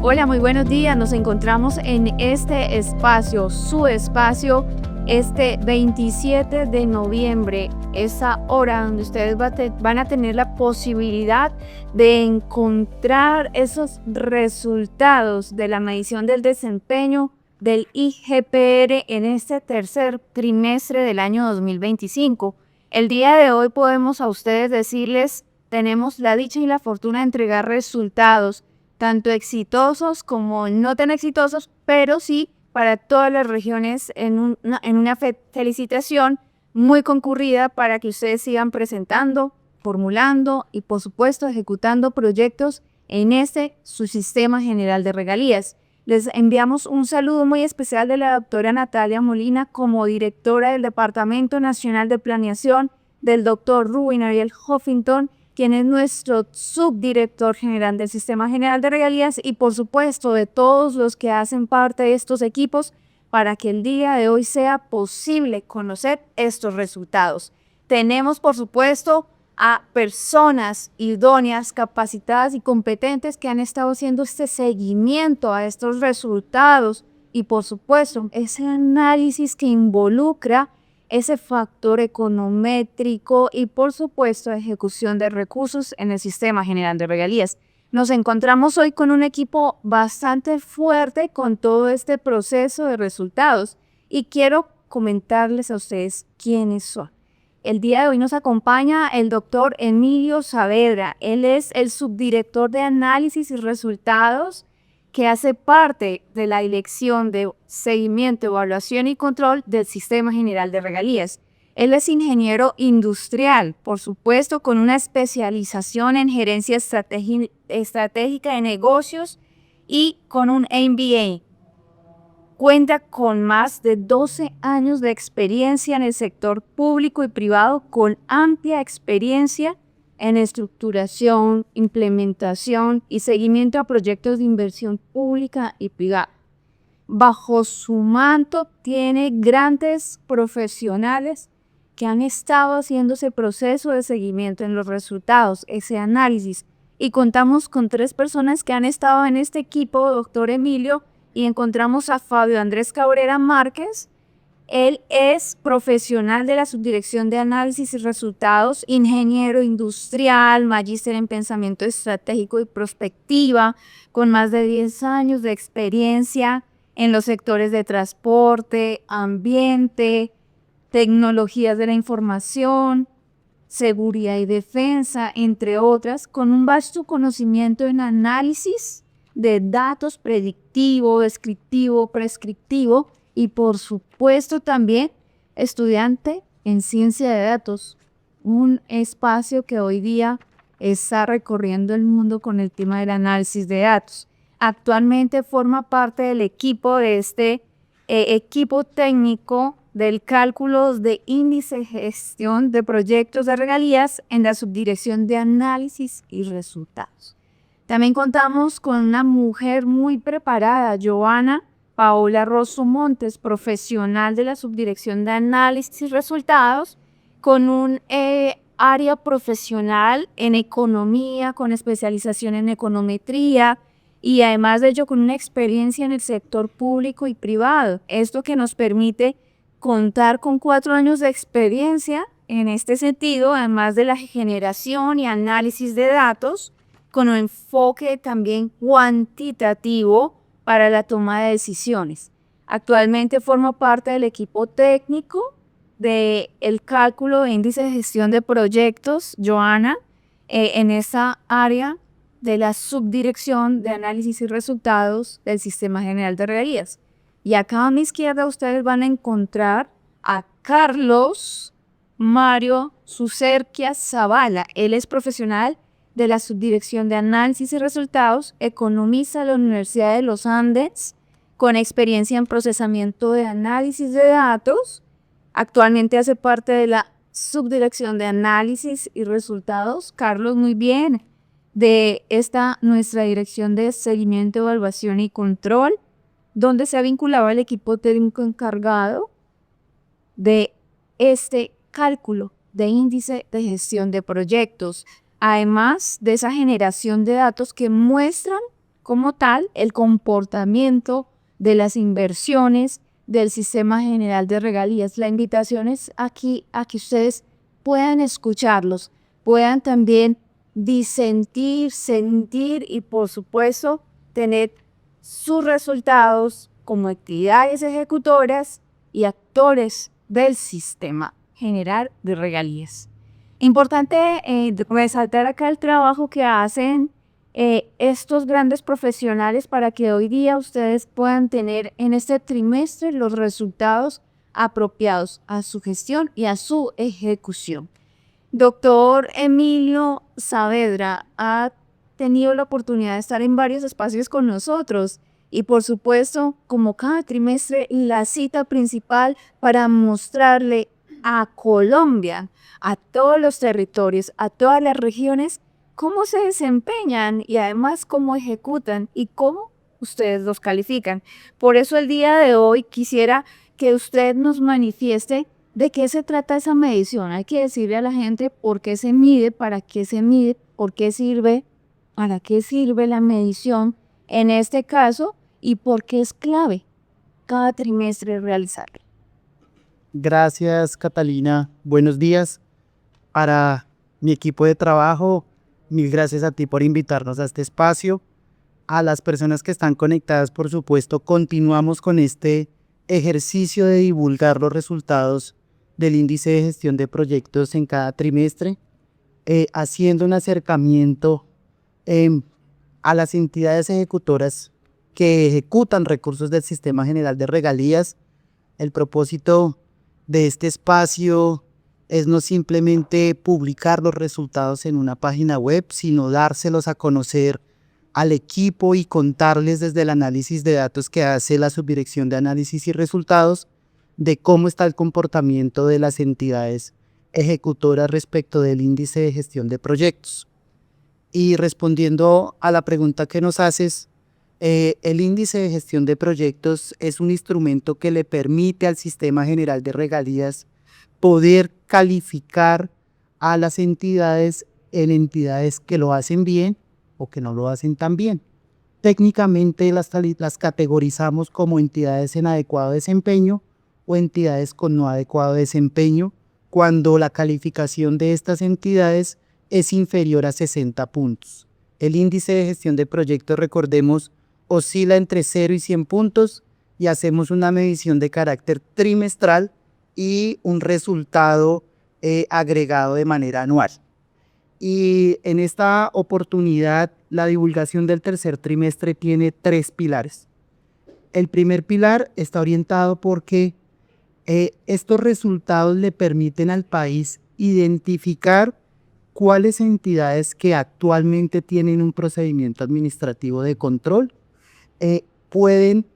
Hola, muy buenos días. Nos encontramos en este espacio, su espacio, este 27 de noviembre, esa hora donde ustedes van a tener la posibilidad de encontrar esos resultados de la medición del desempeño del IGPR en este tercer trimestre del año 2025. El día de hoy podemos a ustedes decirles, tenemos la dicha y la fortuna de entregar resultados tanto exitosos como no tan exitosos, pero sí para todas las regiones en una felicitación muy concurrida para que ustedes sigan presentando, formulando y por supuesto ejecutando proyectos en su sistema general de regalías. Les enviamos un saludo muy especial de la doctora Natalia Molina como directora del Departamento Nacional de Planeación, del doctor Rubén Ariel Huffington, quien es nuestro subdirector general del Sistema General de Regalías, y por supuesto de todos los que hacen parte de estos equipos para que el día de hoy sea posible conocer estos resultados. Tenemos por supuesto a personas idóneas, capacitadas y competentes que han estado haciendo este seguimiento a estos resultados y por supuesto ese análisis que involucra ese factor econométrico y por supuesto ejecución de recursos en el Sistema General de Regalías. Nos encontramos hoy con un equipo bastante fuerte con todo este proceso de resultados y quiero comentarles a ustedes quiénes son. El día de hoy nos acompaña el doctor Emilio Saavedra. Él es el subdirector de análisis y resultados que hace parte de la Dirección de Seguimiento, Evaluación y Control del Sistema General de Regalías. Él es ingeniero industrial, por supuesto, con una especialización en gerencia estratégica de negocios y con un MBA. Cuenta con más de 12 años de experiencia en el sector público y privado, con amplia experiencia en estructuración, implementación y seguimiento a proyectos de inversión pública y privada. Bajo su manto tiene grandes profesionales que han estado haciendo ese proceso de seguimiento en los resultados, ese análisis. Y contamos con 3 personas que han estado en este equipo, doctor Emilio, y encontramos a Fabio Andrés Cabrera Márquez. Él es profesional de la Subdirección de Análisis y Resultados, ingeniero industrial, magíster en Pensamiento Estratégico y Prospectiva, con más de 10 años de experiencia en los sectores de transporte, ambiente, tecnologías de la información, seguridad y defensa, entre otras, con un vasto conocimiento en análisis de datos predictivo, descriptivo, prescriptivo y por supuesto también estudiante en ciencia de datos, un espacio que hoy día está recorriendo el mundo con el tema del análisis de datos. Actualmente forma parte del equipo de equipo técnico del cálculo de índice de gestión de proyectos de regalías en la Subdirección de Análisis y Resultados. También contamos con una mujer muy preparada, Joana Paola Rosso Montes, profesional de la Subdirección de Análisis y Resultados, con un área profesional en economía, con especialización en econometría y además de ello con una experiencia en el sector público y privado. Esto que nos permite contar con 4 años de experiencia en este sentido, además de la generación y análisis de datos, con un enfoque también cuantitativo para la toma de decisiones. Actualmente forma parte del equipo técnico del cálculo de índice de gestión de proyectos, Joana, en esa área de la Subdirección de Análisis y Resultados del Sistema General de Regalías. Y acá a mi izquierda ustedes van a encontrar a Carlos Mario Sucerquia Zavala. Él es profesional de la Subdirección de Análisis y Resultados, economista de la Universidad de los Andes, con experiencia en procesamiento de análisis de datos. Actualmente hace parte de la Subdirección de Análisis y Resultados, Carlos, muy bien, de nuestra Dirección de Seguimiento, Evaluación y Control, donde se ha vinculado al equipo técnico encargado de este cálculo de índice de gestión de proyectos, además de esa generación de datos que muestran como tal el comportamiento de las inversiones del sistema general de regalías. La invitación es aquí a que ustedes puedan escucharlos, puedan también disentir, sentir y por supuesto tener sus resultados como entidades ejecutoras y actores del sistema general de regalías. Importante resaltar acá el trabajo que hacen estos grandes profesionales para que hoy día ustedes puedan tener en este trimestre los resultados apropiados a su gestión y a su ejecución. Doctor Emilio Saavedra ha tenido la oportunidad de estar en varios espacios con nosotros y por supuesto, como cada trimestre, la cita principal para mostrarle a Colombia, a todos los territorios, a todas las regiones, cómo se desempeñan y además cómo ejecutan y cómo ustedes los califican. Por eso el día de hoy quisiera que usted nos manifieste de qué se trata esa medición. Hay que decirle a la gente por qué se mide, para qué se mide, por qué sirve, para qué sirve la medición en este caso y por qué es clave cada trimestre realizarla. Gracias, Catalina. Buenos días. Para mi equipo de trabajo, mil gracias a ti por invitarnos a este espacio. A las personas que están conectadas, por supuesto, continuamos con este ejercicio de divulgar los resultados del índice de gestión de proyectos en cada trimestre, haciendo un acercamiento a las entidades ejecutoras que ejecutan recursos del Sistema General de Regalías. El propósito de este espacio es no simplemente publicar los resultados en una página web, sino dárselos a conocer al equipo y contarles desde el análisis de datos que hace la Subdirección de Análisis y Resultados de cómo está el comportamiento de las entidades ejecutoras respecto del índice de gestión de proyectos. Y respondiendo a la pregunta que nos haces, el índice de gestión de proyectos es un instrumento que le permite al Sistema General de Regalías poder calificar a las entidades en entidades que lo hacen bien o que no lo hacen tan bien. Técnicamente las categorizamos como entidades en adecuado desempeño o entidades con no adecuado desempeño cuando la calificación de estas entidades es inferior a 60 puntos. El índice de gestión de proyectos, recordemos, oscila entre 0 y 100 puntos y hacemos una medición de carácter trimestral y un resultado agregado de manera anual. Y en esta oportunidad, la divulgación del tercer trimestre tiene 3 pilares. El primer pilar está orientado porque estos resultados le permiten al país identificar cuáles entidades que actualmente tienen un procedimiento administrativo de control pueden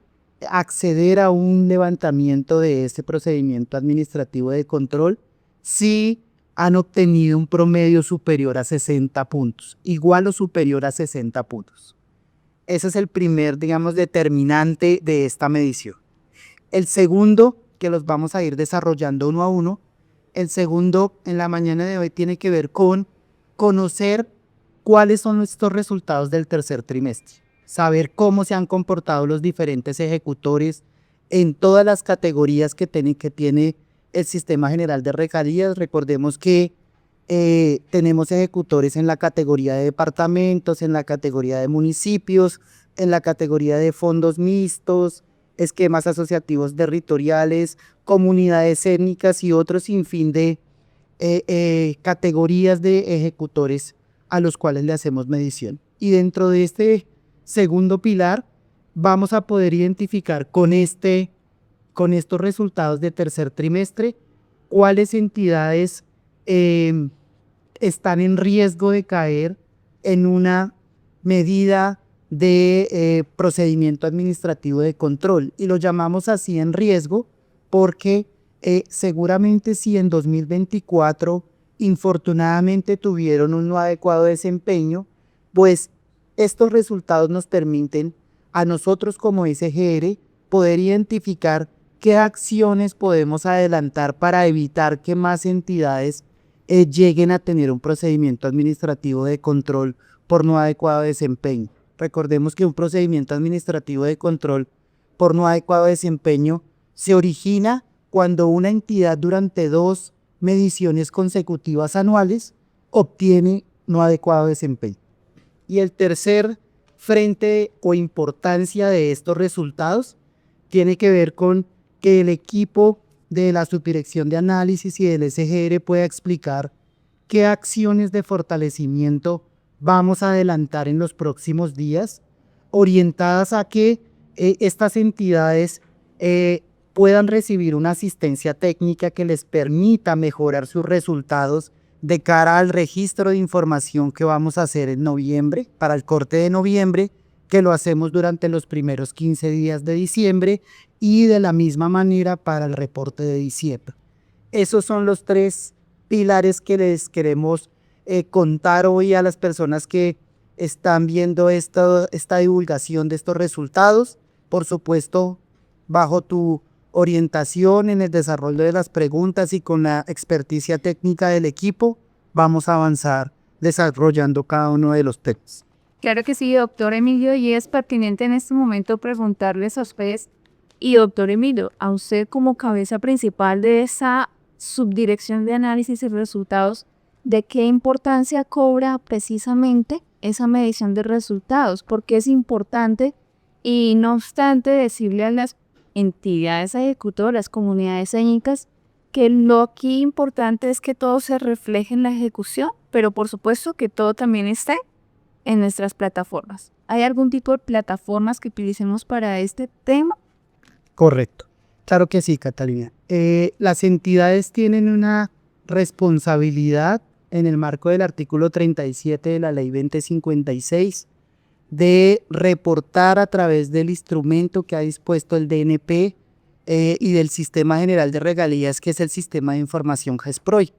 acceder a un levantamiento de este procedimiento administrativo de control si han obtenido un promedio superior a 60 puntos, igual o superior a 60 puntos. Ese es el primer, digamos, determinante de esta medición. El segundo, que los vamos a ir desarrollando uno a uno, el segundo en la mañana de hoy tiene que ver con conocer cuáles son estos resultados del tercer trimestre, saber cómo se han comportado los diferentes ejecutores en todas las categorías que tiene el Sistema General de Regalías. Recordemos que tenemos ejecutores en la categoría de departamentos, en la categoría de municipios, en la categoría de fondos mixtos, esquemas asociativos territoriales, comunidades étnicas y otro sinfín de categorías de ejecutores a los cuales le hacemos medición. Y dentro de este segundo pilar vamos a poder identificar con estos resultados de tercer trimestre cuáles entidades están en riesgo de caer en una medida de procedimiento administrativo de control. Y lo llamamos así en riesgo porque seguramente si en 2024 infortunadamente tuvieron un no adecuado desempeño, pues estos resultados nos permiten a nosotros como SGR poder identificar qué acciones podemos adelantar para evitar que más entidades lleguen a tener un procedimiento administrativo de control por no adecuado desempeño. Recordemos que un procedimiento administrativo de control por no adecuado desempeño se origina cuando una entidad durante 2 mediciones consecutivas anuales obtiene no adecuado desempeño. Y el tercer frente o importancia de estos resultados tiene que ver con que el equipo de la Subdirección de Análisis y del SGR pueda explicar qué acciones de fortalecimiento vamos a adelantar en los próximos días, orientadas a que estas entidades puedan recibir una asistencia técnica que les permita mejorar sus resultados de cara al registro de información que vamos a hacer en noviembre, para el corte de noviembre, que lo hacemos durante los primeros 15 días de diciembre y de la misma manera para el reporte de diciembre. Esos son los 3 pilares que les queremos contar hoy a las personas que están viendo esta divulgación de estos resultados. Por supuesto, bajo tu orientación en el desarrollo de las preguntas y con la experticia técnica del equipo, vamos a avanzar desarrollando cada uno de los temas. Claro que sí, doctor Emilio, y es pertinente en este momento preguntarles a ustedes, y doctor Emilio, a usted como cabeza principal de esa subdirección de análisis y resultados, ¿de qué importancia cobra precisamente esa medición de resultados? Porque es importante y no obstante decirle a las entidades ejecutoras, comunidades étnicas, que lo aquí importante es que todo se refleje en la ejecución, pero por supuesto que todo también esté en nuestras plataformas. ¿Hay algún tipo de plataformas que utilicemos para este tema? Correcto. Claro que sí, Catalina. Las entidades tienen una responsabilidad en el marco del artículo 37 de la Ley 2056 de reportar a través del instrumento que ha dispuesto el DNP y del Sistema General de Regalías, que es el Sistema de Información GESPROI.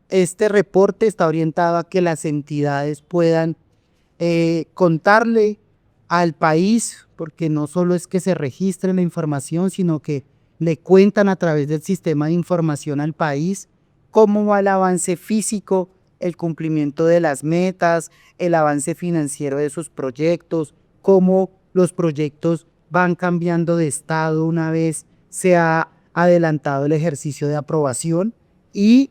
Este reporte está orientado a que las entidades puedan contarle al país, porque no solo es que se registre la información, sino que le cuentan a través del sistema de información al país cómo va el avance físico, el cumplimiento de las metas, el avance financiero de sus proyectos, cómo los proyectos van cambiando de estado una vez se ha adelantado el ejercicio de aprobación y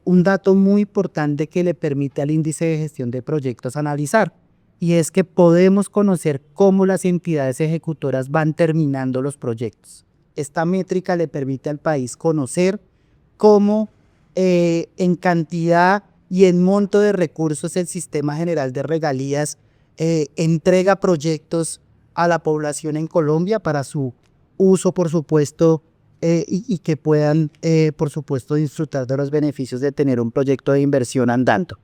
un dato muy importante que le permite al índice de gestión de proyectos analizar, y es que podemos conocer cómo las entidades ejecutoras van terminando los proyectos. Esta métrica le permite al país conocer cómo en cantidad y en monto de recursos el Sistema General de Regalías entrega proyectos a la población en Colombia para su uso, por supuesto, y que puedan, por supuesto, disfrutar de los beneficios de tener un proyecto de inversión andando.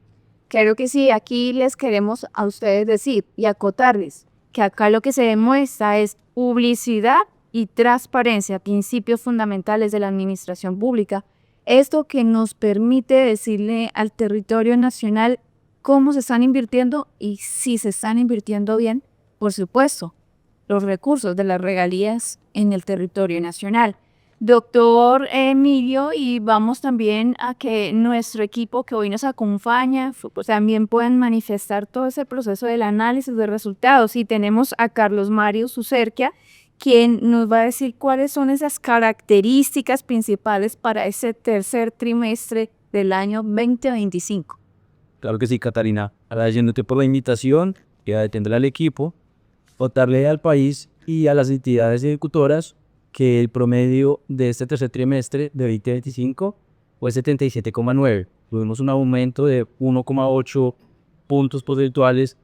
Claro que sí, aquí les queremos a ustedes decir y acotarles que acá lo que se demuestra es publicidad y transparencia, principios fundamentales de la administración pública. Esto que nos permite decirle al territorio nacional cómo se están invirtiendo y si se están invirtiendo bien, por supuesto, los recursos de las regalías en el territorio nacional. Doctor Emilio, y vamos también a que nuestro equipo que hoy nos acompaña pues también puedan manifestar todo ese proceso del análisis de resultados. Y tenemos a Carlos Mario Sucerquia, quien nos va a decir cuáles son esas características principales para ese tercer trimestre del año 2025. Claro que sí, Catalina. Agradeciéndote por la invitación y atenderle al equipo, contarle al país y a las entidades ejecutoras que el promedio de este tercer trimestre de 2025 fue 77,9. Tuvimos un aumento de 1,8 puntos porcentuales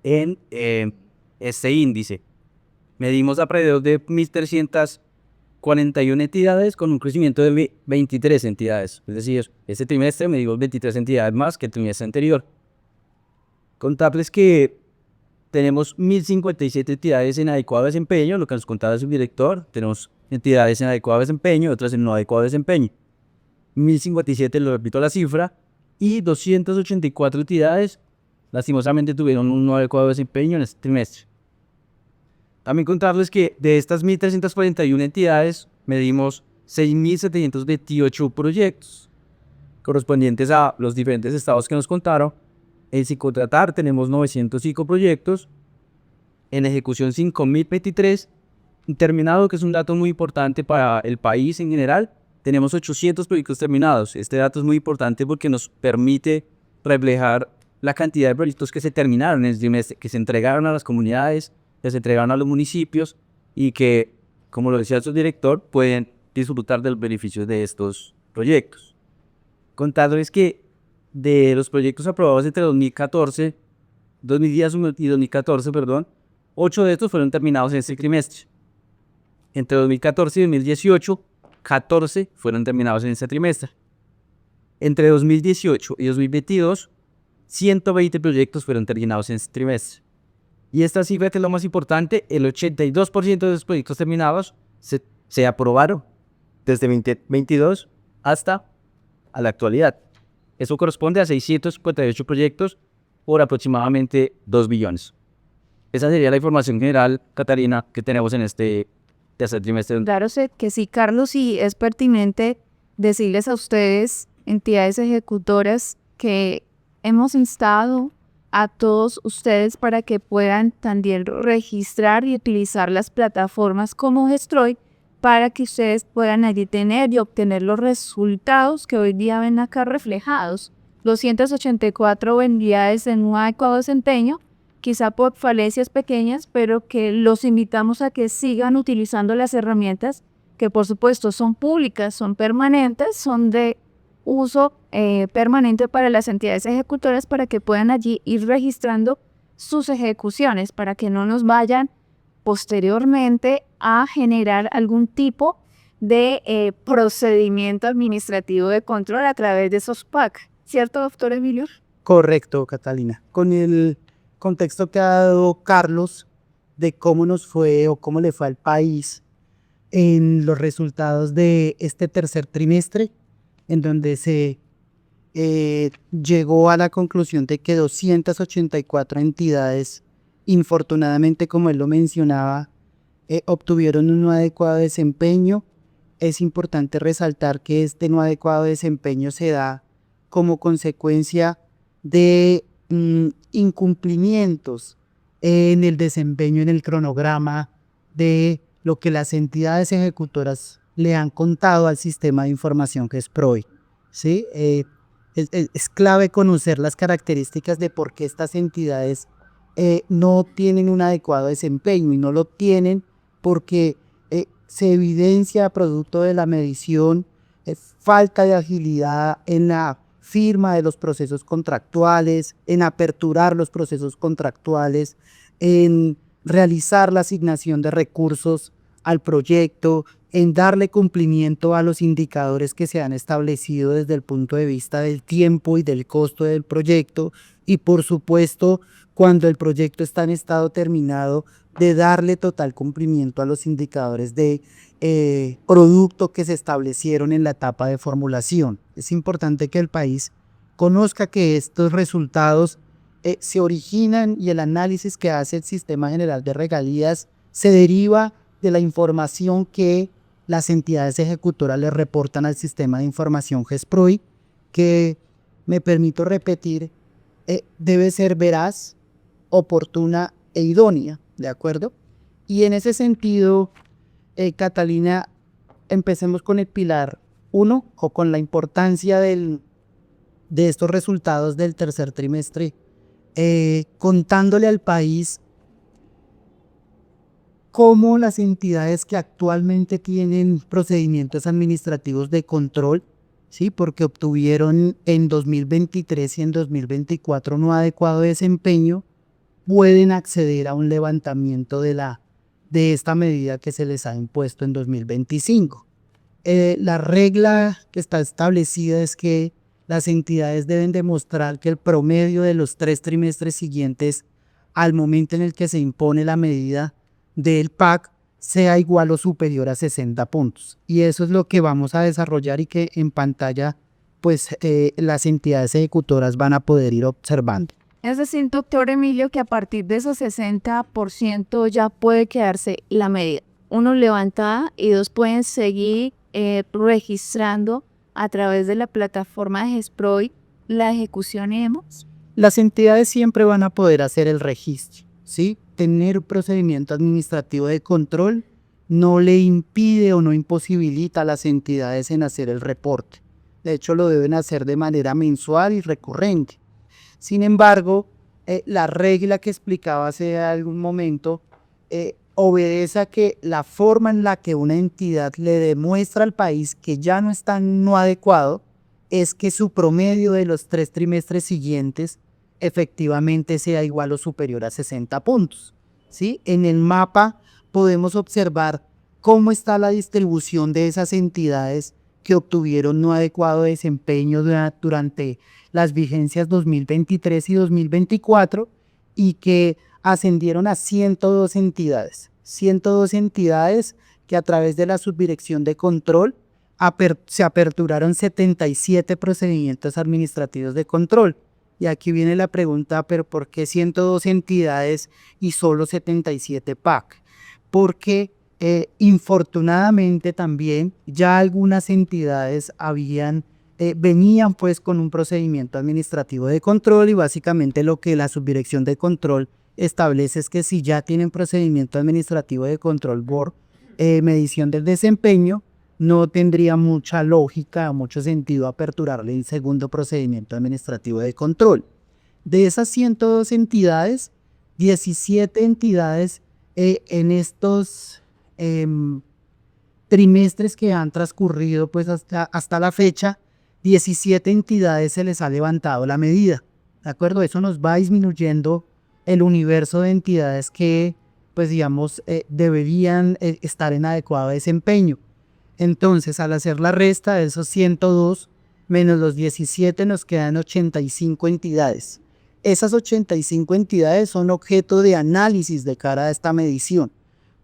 en este índice. Medimos alrededor de 1.341 entidades con un crecimiento de 23 entidades. Es decir, este trimestre medimos 23 entidades más que el trimestre anterior. Contarles que tenemos 1.057 entidades en adecuado desempeño, lo que nos contaba el subdirector. Tenemos entidades en adecuado desempeño y otras en no adecuado desempeño. 1.057, lo repito la cifra, y 284 entidades lastimosamente tuvieron un no adecuado desempeño en este trimestre. También contarles que de estas 1.341 entidades medimos 6.728 proyectos correspondientes a los diferentes estados que nos contaron. En Psicotratar tenemos 905 proyectos, en ejecución 5.023, terminado, que es un dato muy importante para el país en general, tenemos 800 proyectos terminados. Este dato es muy importante porque nos permite reflejar la cantidad de proyectos que se terminaron en el trimestre, que se entregaron a las comunidades, que se entregaron a los municipios y que, como lo decía su director, pueden disfrutar de los beneficios de estos proyectos. Contarles que de los proyectos aprobados entre 2010 y 2014, 8 de estos fueron terminados en este trimestre. Entre 2014 y 2018, 14 fueron terminados en este trimestre. Entre 2018 y 2022, 120 proyectos fueron terminados en este trimestre. Y esta cifra, que es lo más importante, el 82% de los proyectos terminados se aprobaron desde 2022 hasta a la actualidad. Eso corresponde a 658 proyectos por aproximadamente 2 billones. Esa sería la información general, Catarina, que tenemos en este tercer trimestre. Claro sé que sí, Carlos, y es pertinente decirles a ustedes, entidades ejecutoras, que hemos instado a todos ustedes para que puedan también registrar y utilizar las plataformas como Gestroy para que ustedes puedan allí tener y obtener los resultados que hoy día ven acá reflejados. 284 unidades en un adecuado desempeño, quizá por falencias pequeñas, pero que los invitamos a que sigan utilizando las herramientas que por supuesto son públicas, son permanentes, son de uso permanente para las entidades ejecutoras, para que puedan allí ir registrando sus ejecuciones, para que no nos vayan posteriormente a generar algún tipo de procedimiento administrativo de control a través de esos PAC. ¿Cierto, doctor Emilio? Correcto, Catalina. Con el contexto que ha dado Carlos de cómo nos fue o cómo le fue al país en los resultados de este tercer trimestre, en donde se llegó a la conclusión de que 284 entidades, infortunadamente, como él lo mencionaba, obtuvieron un no adecuado desempeño. Es importante resaltar que este no adecuado desempeño se da como consecuencia de incumplimientos en el desempeño, en el cronograma de lo que las entidades ejecutoras le han contado al sistema de información que es PROI, ¿sí? Es clave conocer las características de por qué estas entidades no tienen un adecuado desempeño, y no lo tienen porque se evidencia, producto de la medición, falta de agilidad en la firma de los procesos contractuales, en aperturar los procesos contractuales, en realizar la asignación de recursos al proyecto, en darle cumplimiento a los indicadores que se han establecido desde el punto de vista del tiempo y del costo del proyecto, y por supuesto, cuando el proyecto está en estado terminado, de darle total cumplimiento a los indicadores de producto que se establecieron en la etapa de formulación. Es importante que el país conozca que estos resultados se originan, y el análisis que hace el Sistema General de Regalías se deriva de la información que las entidades ejecutoras le reportan al Sistema de Información GESPROI, que, me permito repetir, debe ser veraz, oportuna e idónea, ¿de acuerdo? Y en ese sentido, Catalina, empecemos con el pilar 1, o con la importancia de estos resultados del tercer trimestre, contándole al país cómo las entidades que actualmente tienen procedimientos administrativos de control, ¿sí? Porque obtuvieron en 2023 y en 2024 no adecuado desempeño, pueden acceder a un levantamiento de esta medida que se les ha impuesto en 2025. La regla que está establecida es que las entidades deben demostrar que el promedio de los 3 trimestres siguientes al momento en el que se impone la medida del PAC sea igual o superior a 60 puntos. Y eso es lo que vamos a desarrollar, y que en pantalla pues las entidades ejecutoras van a poder ir observando. Es decir, doctor Emilio, que a partir de esos 60% ya puede quedarse la medida. 1, levantada, y 2, pueden seguir registrando a través de la plataforma de GESPROI la ejecución EMOS. Las entidades siempre van a poder hacer el registro, ¿sí? tener procedimiento administrativo de control no le impide o no imposibilita a las entidades en hacer el reporte. De hecho, lo deben hacer de manera mensual y recurrente. Sin embargo, la regla que explicaba hace algún momento obedece a que la forma en la que una entidad le demuestra al país que ya no está no adecuado es que su promedio de los 3 trimestres siguientes efectivamente sea igual o superior a 60 puntos. ¿Sí? En el mapa podemos observar cómo está la distribución de esas entidades que obtuvieron no adecuado desempeño durante las vigencias 2023 y 2024 y que ascendieron a 102 entidades. 102 entidades que a través de la subdirección de control se aperturaron 77 procedimientos administrativos de control. Y aquí viene la pregunta, ¿pero por qué 102 entidades y solo 77 PAC? Porque infortunadamente también ya algunas entidades venían pues con un procedimiento administrativo de control y básicamente lo que la subdirección de control establece es que si ya tienen procedimiento administrativo de control por medición del desempeño, no tendría mucha lógica o mucho sentido aperturarle el segundo procedimiento administrativo de control. De esas 102 entidades, 17 entidades en estos trimestres que han transcurrido pues hasta la fecha, 17 entidades se les ha levantado la medida, ¿de acuerdo? Eso nos va disminuyendo el universo de entidades que pues digamos deberían estar en adecuado desempeño. Entonces, al hacer la resta de esos 102 menos los 17 nos quedan 85 entidades. Esas 85 entidades son objeto de análisis de cara a esta medición.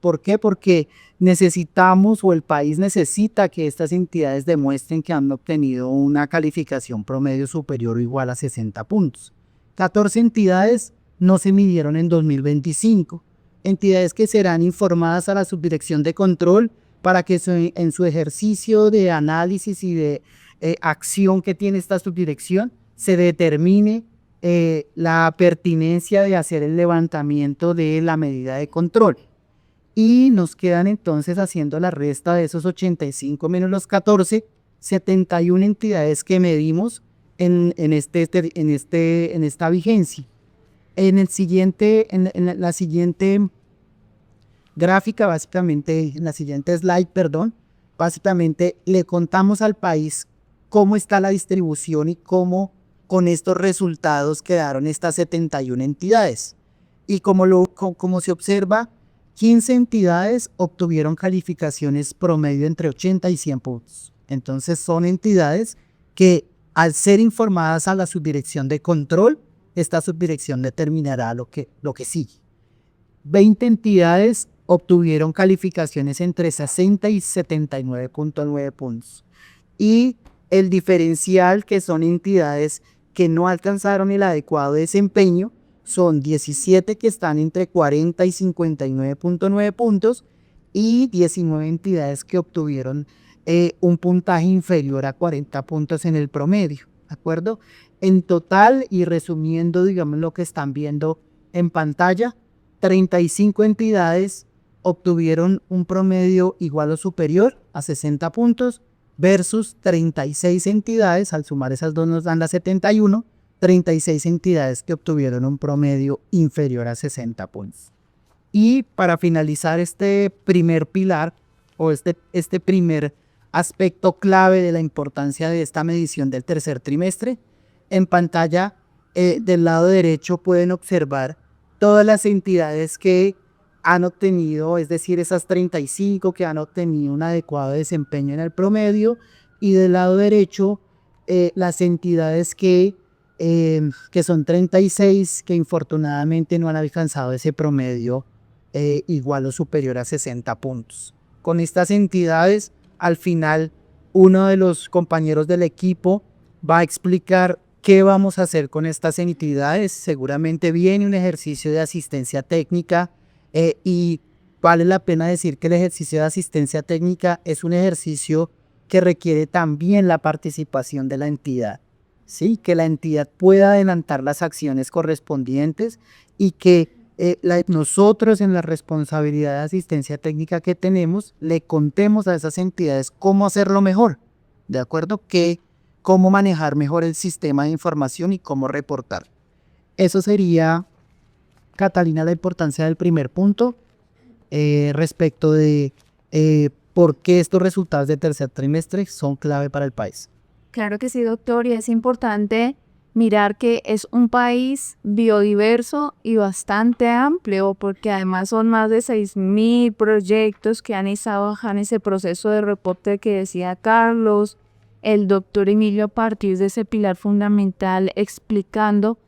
¿Por qué? Porque necesitamos o el país necesita que estas entidades demuestren que han obtenido una calificación promedio superior o igual a 60 puntos. 14 entidades no se midieron en 2025. Entidades que serán informadas a la subdirección de control para que en su ejercicio de análisis y de acción que tiene esta subdirección se determine la pertinencia de hacer el levantamiento de la medida de control. Y nos quedan entonces, haciendo la resta de esos 85 menos los 14, 71 entidades que medimos en esta vigencia. En la siguiente gráfica, básicamente, en la siguiente slide, básicamente le contamos al país cómo está la distribución y cómo con estos resultados quedaron estas 71 entidades. Y como se observa, 15 entidades obtuvieron calificaciones promedio entre 80 y 100 puntos. Entonces son entidades que al ser informadas a la subdirección de control, esta subdirección determinará lo que sigue. 20 entidades obtuvieron calificaciones entre 60 y 79.9 puntos. Y el diferencial, que son entidades que no alcanzaron el adecuado desempeño, son 17 que están entre 40 y 59.9 puntos y 19 entidades que obtuvieron un puntaje inferior a 40 puntos en el promedio, ¿de acuerdo? En total, y resumiendo, digamos, lo que están viendo en pantalla, 35 entidades obtuvieron un promedio igual o superior a 60 puntos versus 36 entidades, al sumar esas dos nos dan las 71, 36 entidades que obtuvieron un promedio inferior a 60 puntos. Y para finalizar este primer pilar o este primer aspecto clave de la importancia de esta medición del tercer trimestre, en pantalla del lado derecho pueden observar todas las entidades que han obtenido, es decir, esas 35 que han obtenido un adecuado desempeño en el promedio, y del lado derecho las entidades que son 36 que infortunadamente no han alcanzado ese promedio igual o superior a 60 puntos. Con estas entidades, al final, uno de los compañeros del equipo va a explicar qué vamos a hacer con estas entidades. Seguramente viene un ejercicio de asistencia técnica y vale la pena decir que el ejercicio de asistencia técnica es un ejercicio que requiere también la participación de la entidad, ¿sí? Que la entidad pueda adelantar las acciones correspondientes y que nosotros en la responsabilidad de asistencia técnica que tenemos, le contemos a esas entidades cómo hacerlo mejor, ¿de acuerdo? Cómo manejar mejor el sistema de información y cómo reportar. Eso sería, Catalina, la importancia del primer punto respecto de por qué estos resultados de tercer trimestre son clave para el país. Claro que sí, doctor, y es importante mirar que es un país biodiverso y bastante amplio, porque además son más de 6.000 proyectos que han estado en ese proceso de reporte que decía Carlos, el doctor Emilio a partir de ese pilar fundamental explicando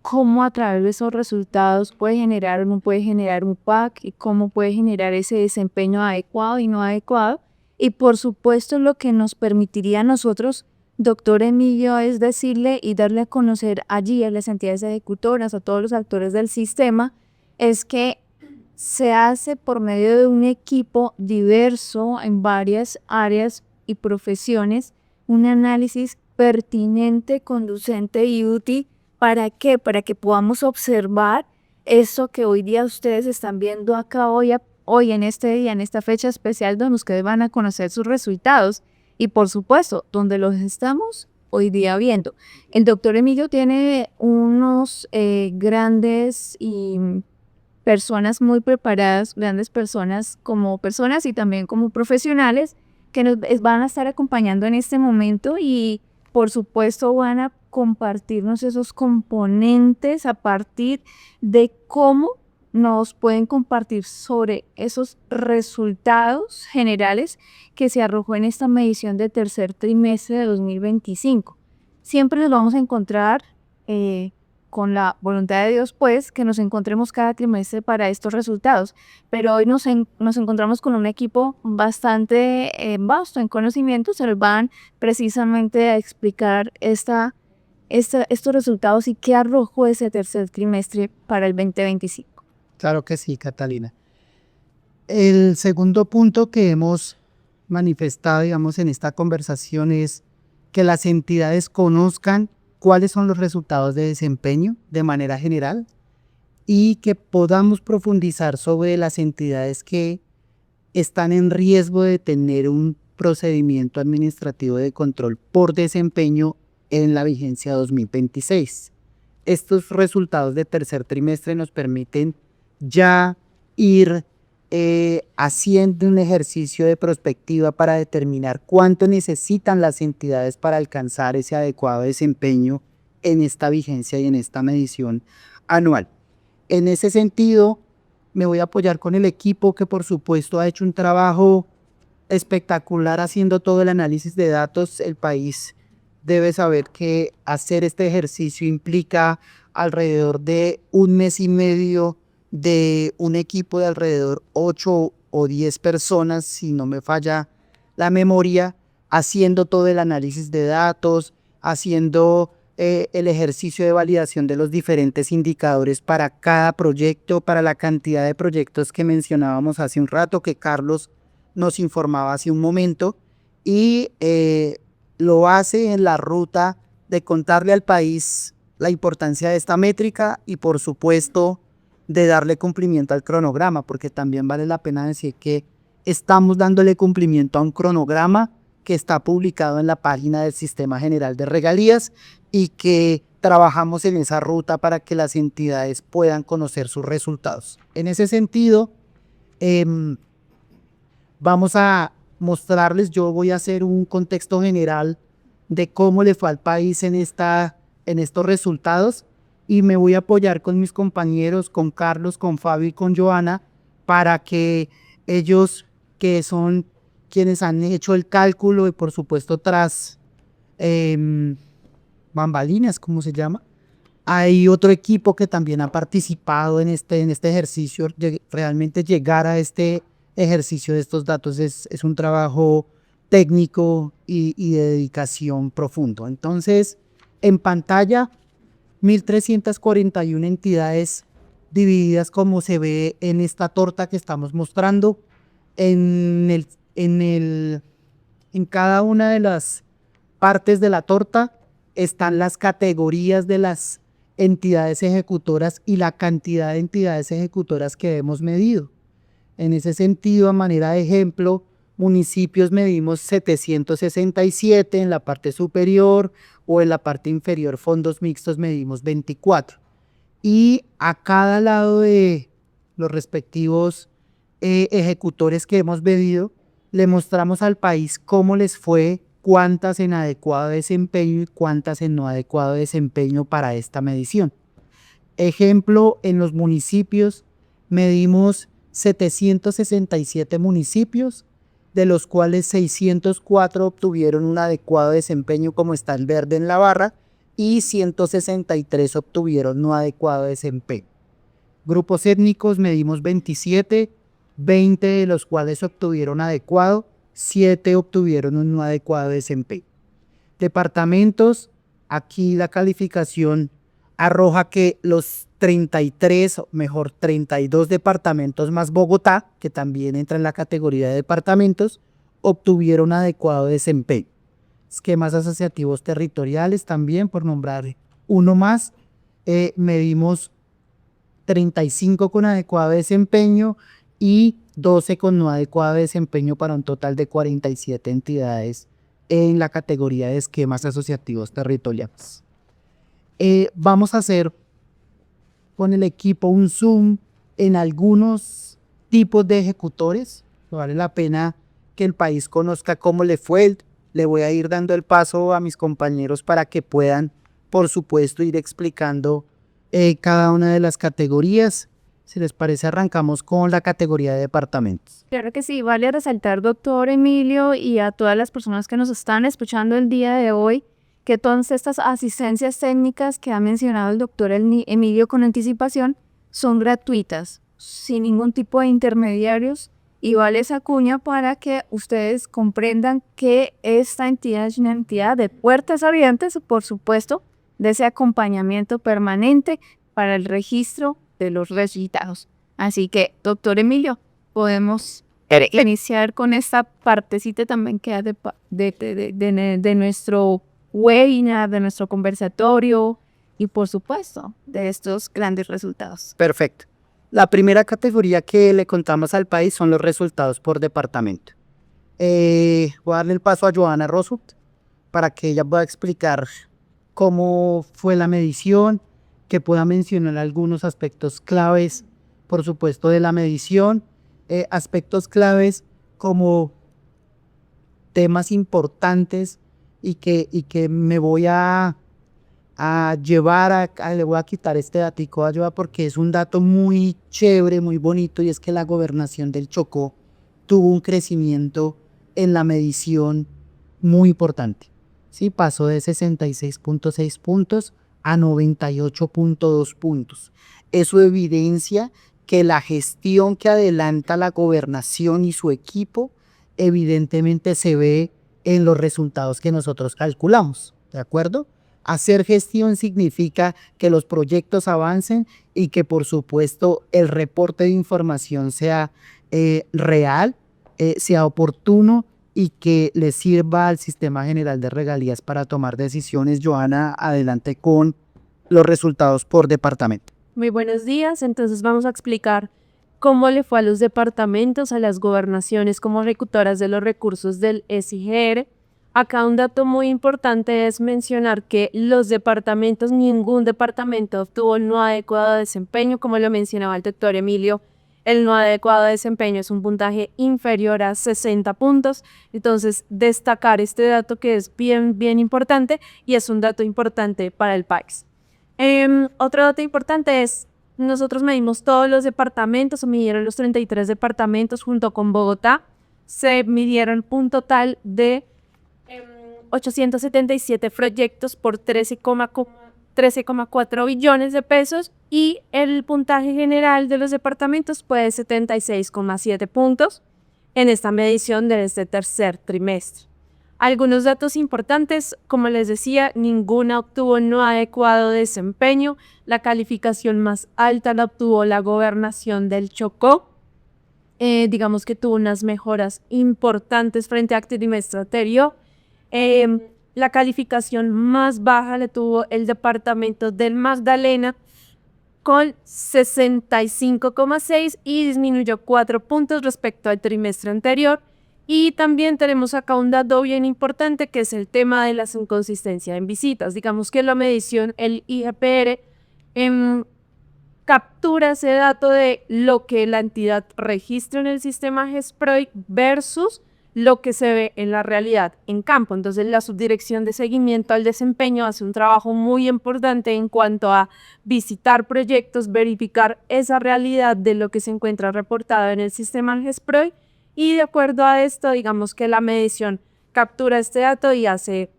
cómo a través de esos resultados uno puede generar un PAC y cómo puede generar ese desempeño adecuado y no adecuado. Y por supuesto lo que nos permitiría a nosotros, doctor Emilio, es decirle y darle a conocer allí a las entidades ejecutoras, a todos los actores del sistema, es que se hace por medio de un equipo diverso en varias áreas y profesiones, un análisis pertinente, conducente y útil. ¿Para qué? Para que podamos observar eso que hoy día ustedes están viendo acá hoy en este día, en esta fecha especial donde ustedes van a conocer sus resultados y por supuesto, donde los estamos hoy día viendo. El doctor Emilio tiene unos grandes y personas muy preparadas, grandes personas como personas y también como profesionales que nos van a estar acompañando en este momento y por supuesto van a compartirnos esos componentes a partir de cómo nos pueden compartir sobre esos resultados generales que se arrojó en esta medición de tercer trimestre de 2025. Siempre nos vamos a encontrar con la voluntad de Dios, pues, que nos encontremos cada trimestre para estos resultados. Pero hoy nos encontramos con un equipo bastante vasto en conocimientos. Se les van precisamente a explicar estos resultados y qué arrojó ese tercer trimestre para el 2025. Claro que sí, Catalina. El segundo punto que hemos manifestado, digamos, en esta conversación es que las entidades conozcan cuáles son los resultados de desempeño de manera general y que podamos profundizar sobre las entidades que están en riesgo de tener un procedimiento administrativo de control por desempeño en la vigencia 2026. Estos resultados de tercer trimestre nos permiten ya ir haciendo un ejercicio de prospectiva para determinar cuánto necesitan las entidades para alcanzar ese adecuado desempeño en esta vigencia y en esta medición anual. En ese sentido, me voy a apoyar con el equipo que por supuesto ha hecho un trabajo espectacular haciendo todo el análisis de datos. El país debe saber que hacer este ejercicio implica alrededor de 1 mes y medio de un equipo de alrededor 8 o 10 personas, si no me falla la memoria, haciendo todo el análisis de datos, haciendo el ejercicio de validación de los diferentes indicadores para cada proyecto, para la cantidad de proyectos que mencionábamos hace un rato, que Carlos nos informaba hace un momento, y lo hace en la ruta de contarle al país la importancia de esta métrica y por supuesto de darle cumplimiento al cronograma, porque también vale la pena decir que estamos dándole cumplimiento a un cronograma que está publicado en la página del Sistema General de Regalías y que trabajamos en esa ruta para que las entidades puedan conocer sus resultados. En ese sentido, vamos a mostrarles, yo voy a hacer un contexto general de cómo le fue al país en estos resultados y me voy a apoyar con mis compañeros, con Carlos, con Fabio y con Joana, para que ellos, que son quienes han hecho el cálculo y por supuesto tras bambalinas, ¿cómo se llama? Hay otro equipo que también ha participado en este ejercicio. Realmente llegar a este ejercicio de estos datos es un trabajo técnico y de dedicación profundo. Entonces, en pantalla, 1.341 entidades divididas como se ve en esta torta que estamos mostrando. En cada una de las partes de la torta están las categorías de las entidades ejecutoras y la cantidad de entidades ejecutoras que hemos medido. En ese sentido, a manera de ejemplo, municipios medimos 767 en la parte superior, o en la parte inferior fondos mixtos medimos 24. Y a cada lado de los respectivos ejecutores que hemos medido, le mostramos al país cómo les fue, cuántas en adecuado desempeño y cuántas en no adecuado desempeño para esta medición. Ejemplo, en los municipios medimos 767 municipios, de los cuales 604 obtuvieron un adecuado desempeño, como está en verde en la barra, y 163 obtuvieron no adecuado desempeño. Grupos étnicos medimos 27, 20 de los cuales obtuvieron adecuado, 7 obtuvieron un no adecuado desempeño. Departamentos, aquí la calificación arroja que los 32 departamentos más Bogotá, que también entra en la categoría de departamentos, obtuvieron adecuado desempeño. Esquemas asociativos territoriales también, por nombrar uno más, medimos 35 con adecuado desempeño y 12 con no adecuado desempeño, para un total de 47 entidades en la categoría de esquemas asociativos territoriales. Vamos a hacer con el equipo un zoom en algunos tipos de ejecutores. Vale la pena que el país conozca cómo le fue. Le voy a ir dando el paso a mis compañeros para que puedan, por supuesto, ir explicando cada una de las categorías. Si les parece, arrancamos con la categoría de departamentos. Claro que sí, vale resaltar, doctor Emilio, y a todas las personas que nos están escuchando el día de hoy, que todas estas asistencias técnicas que ha mencionado el doctor Emilio con anticipación son gratuitas, sin ningún tipo de intermediarios, y vale esa cuña para que ustedes comprendan que esta entidad es una entidad de puertas abiertas, por supuesto, de ese acompañamiento permanente para el registro de los resultados. Así que, doctor Emilio, podemos iniciar con esta partecita también que de nuestro webinar, de nuestro conversatorio y, por supuesto, de estos grandes resultados. Perfecto. La primera categoría que le contamos al país son los resultados por departamento. Voy a darle el paso a Johanna Rosut para que ella pueda explicar cómo fue la medición, que pueda mencionar algunos aspectos claves, por supuesto, de la medición, aspectos claves como temas importantes y que me voy a llevar, le voy a quitar este datico a Joa porque es un dato muy chévere, muy bonito, y es que la gobernación del Chocó tuvo un crecimiento en la medición muy importante. ¿Sí? Pasó de 66.6 puntos a 98.2 puntos. Eso evidencia que la gestión que adelanta la gobernación y su equipo evidentemente se ve en los resultados que nosotros calculamos, ¿de acuerdo? Hacer gestión significa que los proyectos avancen y que, por supuesto, el reporte de información sea real, sea oportuno y que le sirva al Sistema General de Regalías para tomar decisiones. Johanna, adelante con los resultados por departamento. Muy buenos días, entonces vamos a explicar cómo le fue a los departamentos, a las gobernaciones como ejecutoras de los recursos del SIGR. Acá un dato muy importante es mencionar que los departamentos, ningún departamento obtuvo no adecuado desempeño, como lo mencionaba el doctor Emilio. El no adecuado desempeño es un puntaje inferior a 60 puntos, entonces destacar este dato que es bien importante y es un dato importante para el país. Otro dato importante es, nosotros medimos todos los departamentos, o midieron los 33 departamentos junto con Bogotá, se midieron un total de 877 proyectos por 13,4 billones de pesos y el puntaje general de los departamentos fue de 76,7 puntos en esta medición de este tercer trimestre. Algunos datos importantes, como les decía, ninguna obtuvo no adecuado desempeño. La calificación más alta la obtuvo la gobernación del Chocó. Digamos que tuvo unas mejoras importantes frente al trimestre anterior. La calificación más baja la tuvo el departamento del Magdalena con 65,6 y disminuyó 4 puntos respecto al trimestre anterior. Y también tenemos acá un dato bien importante que es el tema de las inconsistencias en visitas. Digamos que la medición, el IGPR, captura ese dato de lo que la entidad registra en el sistema GESPROI versus lo que se ve en la realidad en campo. Entonces la Subdirección de Seguimiento al Desempeño hace un trabajo muy importante en cuanto a visitar proyectos, verificar esa realidad de lo que se encuentra reportado en el sistema GESPROI, y de acuerdo a esto, digamos que la medición captura este dato y hace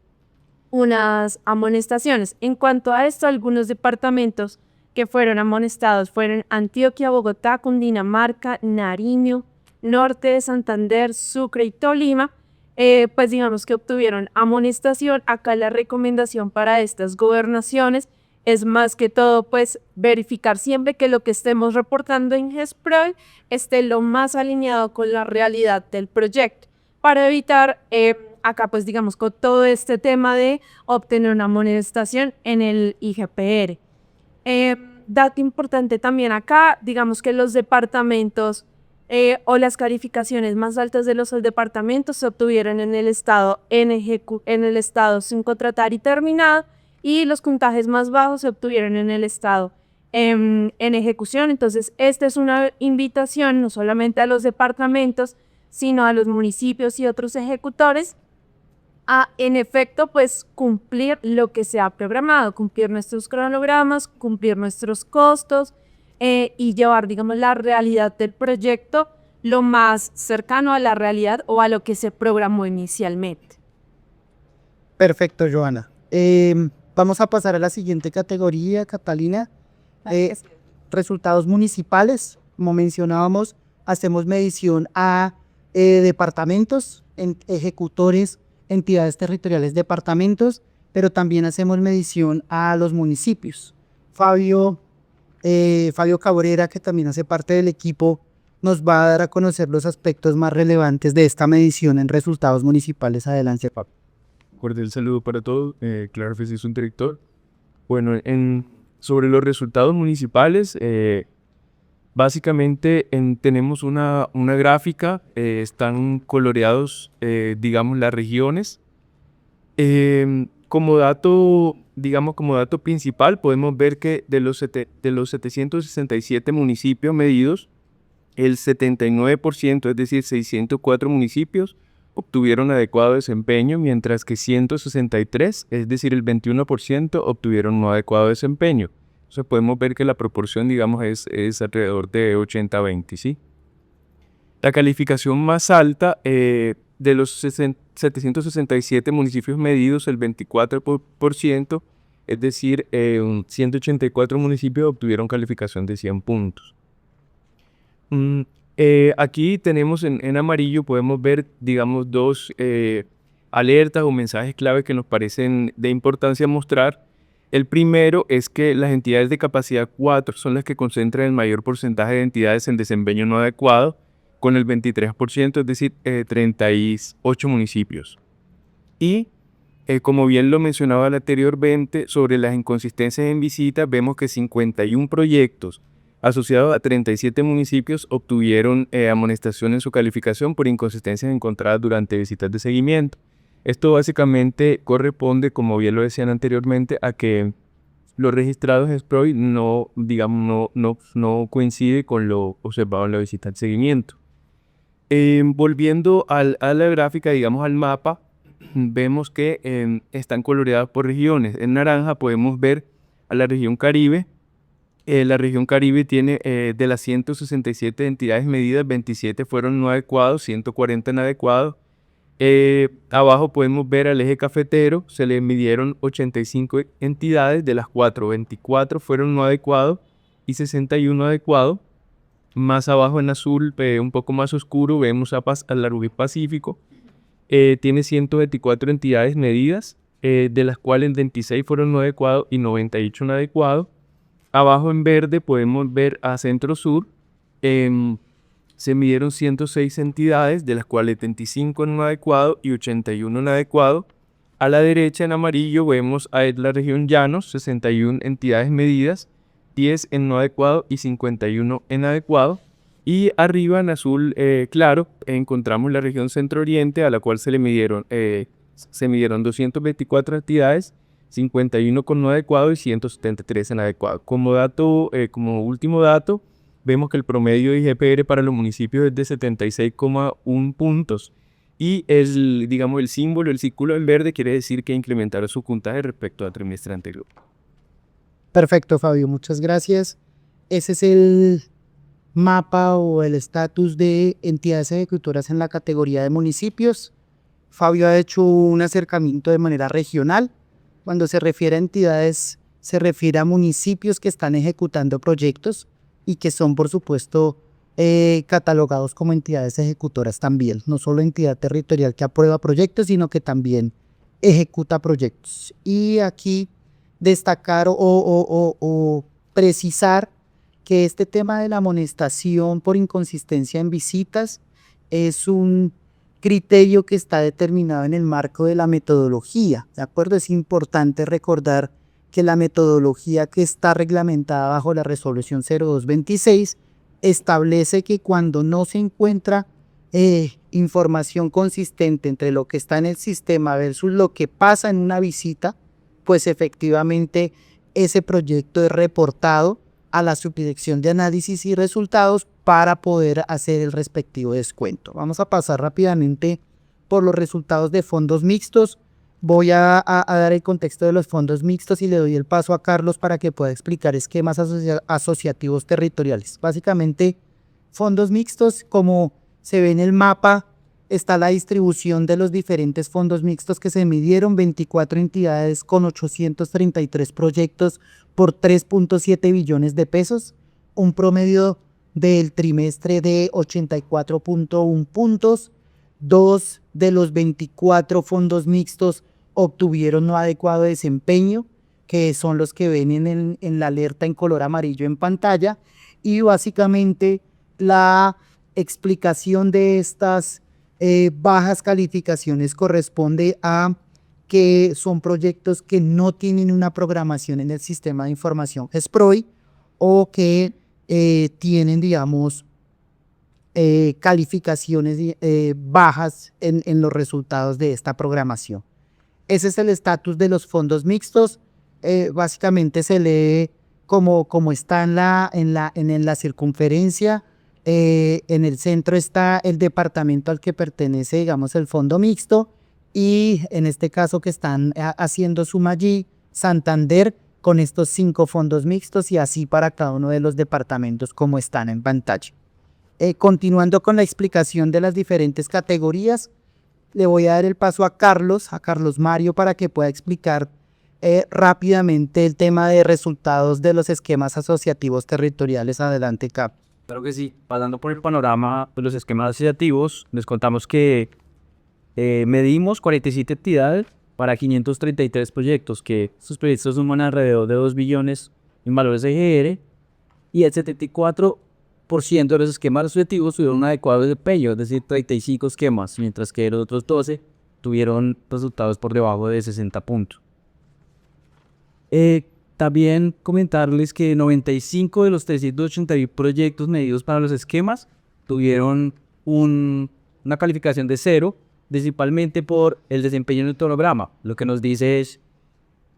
unas amonestaciones. En cuanto a esto, algunos departamentos que fueron amonestados fueron Antioquia, Bogotá, Cundinamarca, Nariño, Norte de Santander, Sucre y Tolima. Pues digamos que obtuvieron amonestación. Acá la recomendación para estas gobernaciones es más que todo pues verificar siempre que lo que estemos reportando en GESPROI esté lo más alineado con la realidad del proyecto para evitar acá pues digamos con todo este tema de obtener una amonestación en el IGPR. Dato importante también acá, digamos que los departamentos o las calificaciones más altas de los departamentos se obtuvieron en el estado en el estado sin contratar y terminado, y los puntajes más bajos se obtuvieron en el estado en ejecución. Entonces, esta es una invitación no solamente a los departamentos, sino a los municipios y otros ejecutores a, en efecto, pues cumplir lo que se ha programado, cumplir nuestros cronogramas, cumplir nuestros costos y llevar, digamos, la realidad del proyecto lo más cercano a la realidad o a lo que se programó inicialmente. Perfecto, Joana. Vamos a pasar a la siguiente categoría, Catalina. Resultados municipales. Como mencionábamos, hacemos medición a departamentos, ejecutores, entidades territoriales, departamentos, pero también hacemos medición a los municipios. Fabio Cabrera, que también hace parte del equipo, nos va a dar a conocer los aspectos más relevantes de esta medición en resultados municipales. Adelante, Fabio. Cordial saludo para todos. Claro que sí, es un director. Bueno, sobre los resultados municipales, básicamente tenemos una gráfica, están coloreados, digamos, las regiones. Como dato principal, podemos ver que de los 767 municipios medidos, el 79%, es decir, 604 municipios, obtuvieron adecuado desempeño, mientras que 163, es decir, el 21%, obtuvieron no adecuado desempeño. Entonces podemos ver que la proporción, digamos, es alrededor de 80-20, ¿sí? La calificación más alta de los 767 municipios medidos, el 24%, es decir, 184 municipios obtuvieron calificación de 100 puntos. Aquí tenemos en amarillo, podemos ver, digamos, dos alertas o mensajes clave que nos parecen de importancia mostrar. El primero es que las entidades de capacidad 4 son las que concentran el mayor porcentaje de entidades en desempeño no adecuado, con el 23%, es decir, 38 municipios. Y como bien lo mencionaba anteriormente, sobre las inconsistencias en visitas, vemos que 51 proyectos asociados a 37 municipios obtuvieron amonestación en su calificación por inconsistencias encontradas durante visitas de seguimiento. Esto básicamente corresponde, como bien lo decían anteriormente, a que los registrados GESPROI no coincide con lo observado en la visita de seguimiento. Volviendo a la gráfica, digamos al mapa, vemos que están coloreadas por regiones. En naranja podemos ver a la región Caribe. La región Caribe tiene de las 167 entidades medidas, 27 fueron no adecuados, 140 inadecuados. Abajo podemos ver al eje cafetero, se le midieron 85 entidades, de las 24 fueron no adecuados y 61 adecuados. Más abajo en azul, un poco más oscuro, vemos a la Rubí Pacífico. Tiene 124 entidades medidas, de las cuales 26 fueron no adecuados y 98 inadecuados. Abajo en verde podemos ver a Centro Sur. Se midieron 106 entidades, de las cuales 25 no adecuados y 81 inadecuados. A la derecha en amarillo vemos a la región llanos, 61 entidades medidas, 10 en no adecuado y 51 en adecuado. Y arriba en azul claro encontramos la región centro oriente, a la cual se midieron 224 entidades, 51 con no adecuado y 173 en adecuado. Como último dato, vemos que el promedio de IGPR para los municipios es de 76,1 puntos. Y digamos, el símbolo, el círculo en verde, quiere decir que incrementaron su puntaje respecto al trimestre anterior. Perfecto, Fabio, muchas gracias. Ese es el mapa o el estatus de entidades ejecutoras en la categoría de municipios. Fabio ha hecho un acercamiento de manera regional. Cuando se refiere a entidades, se refiere a municipios que están ejecutando proyectos y que son, por supuesto, catalogados como entidades ejecutoras también. No solo entidad territorial que aprueba proyectos, sino que también ejecuta proyectos. Y aquí destacar o precisar que este tema de la amonestación por inconsistencia en visitas es un criterio que está determinado en el marco de la metodología, ¿de acuerdo? Es importante recordar que la metodología que está reglamentada bajo la resolución 0226 establece que cuando no se encuentra información consistente entre lo que está en el sistema versus lo que pasa en una visita, pues efectivamente ese proyecto es reportado a la subdirección de análisis y resultados para poder hacer el respectivo descuento. Vamos a pasar rápidamente por los resultados de fondos mixtos. Voy a dar el contexto de los fondos mixtos y le doy el paso a Carlos para que pueda explicar esquemas asociativos territoriales. Básicamente, fondos mixtos, como se ve en el mapa, está la distribución de los diferentes fondos mixtos que se midieron, 24 entidades con 833 proyectos por 3.7 billones de pesos, un promedio del trimestre de 84.1 puntos. 2 de los 24 fondos mixtos obtuvieron no adecuado desempeño, que son los que ven en la alerta en color amarillo en pantalla, y básicamente la explicación de estas bajas calificaciones corresponde a que son proyectos que no tienen una programación en el sistema de información GESPROI o que tienen, digamos, calificaciones bajas en los resultados de esta programación. Ese es el estatus de los fondos mixtos. Básicamente se lee como está en la circunferencia. En el centro está el departamento al que pertenece, digamos, el fondo mixto, y en este caso que están haciendo suma allí, Santander, con estos 5 fondos mixtos, y así para cada uno de los departamentos como están en pantalla. Continuando con la explicación de las diferentes categorías, le voy a dar el paso a Carlos Mario, para que pueda explicar rápidamente el tema de resultados de los esquemas asociativos territoriales. Adelante, Cap. Claro que sí. Pasando por el panorama de los esquemas asociativos, les contamos que medimos 47 entidades para 533 proyectos, que estos proyectos suman alrededor de 2 billones en valores de IGR, y el 74% de los esquemas asociativos tuvieron un adecuado desempeño, es decir, 35 esquemas, mientras que los otros 12 tuvieron resultados por debajo de 60 puntos. También comentarles que 95 de los 381 proyectos medidos para los esquemas tuvieron una calificación de 0, principalmente por el desempeño en el cronograma. Lo que nos dice es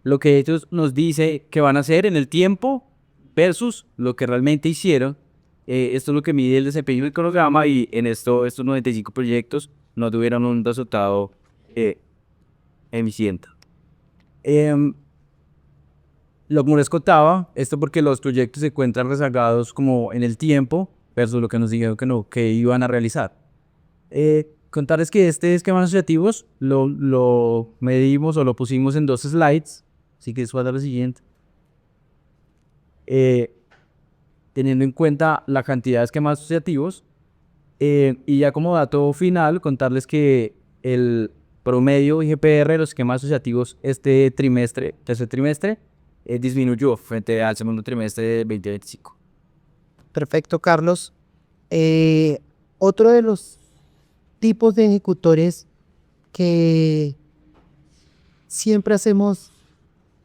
lo que ellos nos dice que van a hacer en el tiempo versus lo que realmente hicieron. Esto es lo que mide el desempeño del cronograma, y en estos 95 proyectos no tuvieron un resultado eficiente. Lo que les contaba, esto porque los proyectos se encuentran rezagados como en el tiempo versus lo que nos dijeron que iban a realizar. Contarles que este esquema asociativos lo medimos o lo pusimos en 2 slides, así que después a dar lo siguiente. Teniendo en cuenta la cantidad de esquemas asociativos, y ya como dato final, contarles que el promedio IGPR de los esquemas asociativos este tercer trimestre, disminuyó frente al segundo trimestre de 2025. Perfecto, Carlos. Otro de los tipos de ejecutores que siempre hacemos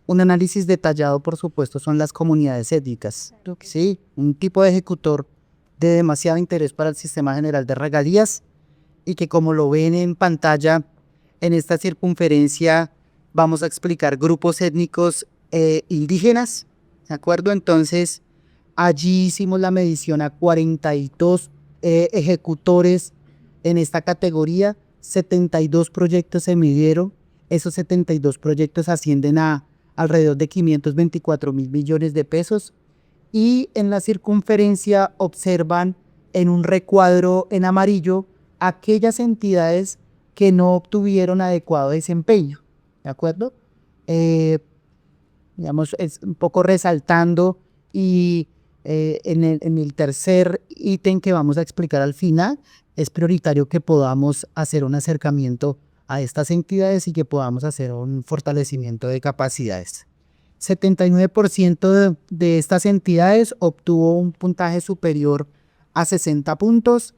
un análisis detallado, por supuesto, son las comunidades étnicas. Sí, un tipo de ejecutor de demasiado interés para el Sistema General de Regalías y que, como lo ven en pantalla, en esta circunferencia vamos a explicar grupos étnicos indígenas, ¿de acuerdo? Entonces, allí hicimos la medición a 42 ejecutores en esta categoría, 72 proyectos se midieron, esos 72 proyectos ascienden a alrededor de 524.000 millones de pesos, y en la circunferencia observan en un recuadro en amarillo aquellas entidades que no obtuvieron adecuado desempeño, ¿de acuerdo? Digamos, es un poco resaltando y en el tercer ítem que vamos a explicar al final, es prioritario que podamos hacer un acercamiento a estas entidades y que podamos hacer un fortalecimiento de capacidades. 79% de estas entidades obtuvo un puntaje superior a 60 puntos.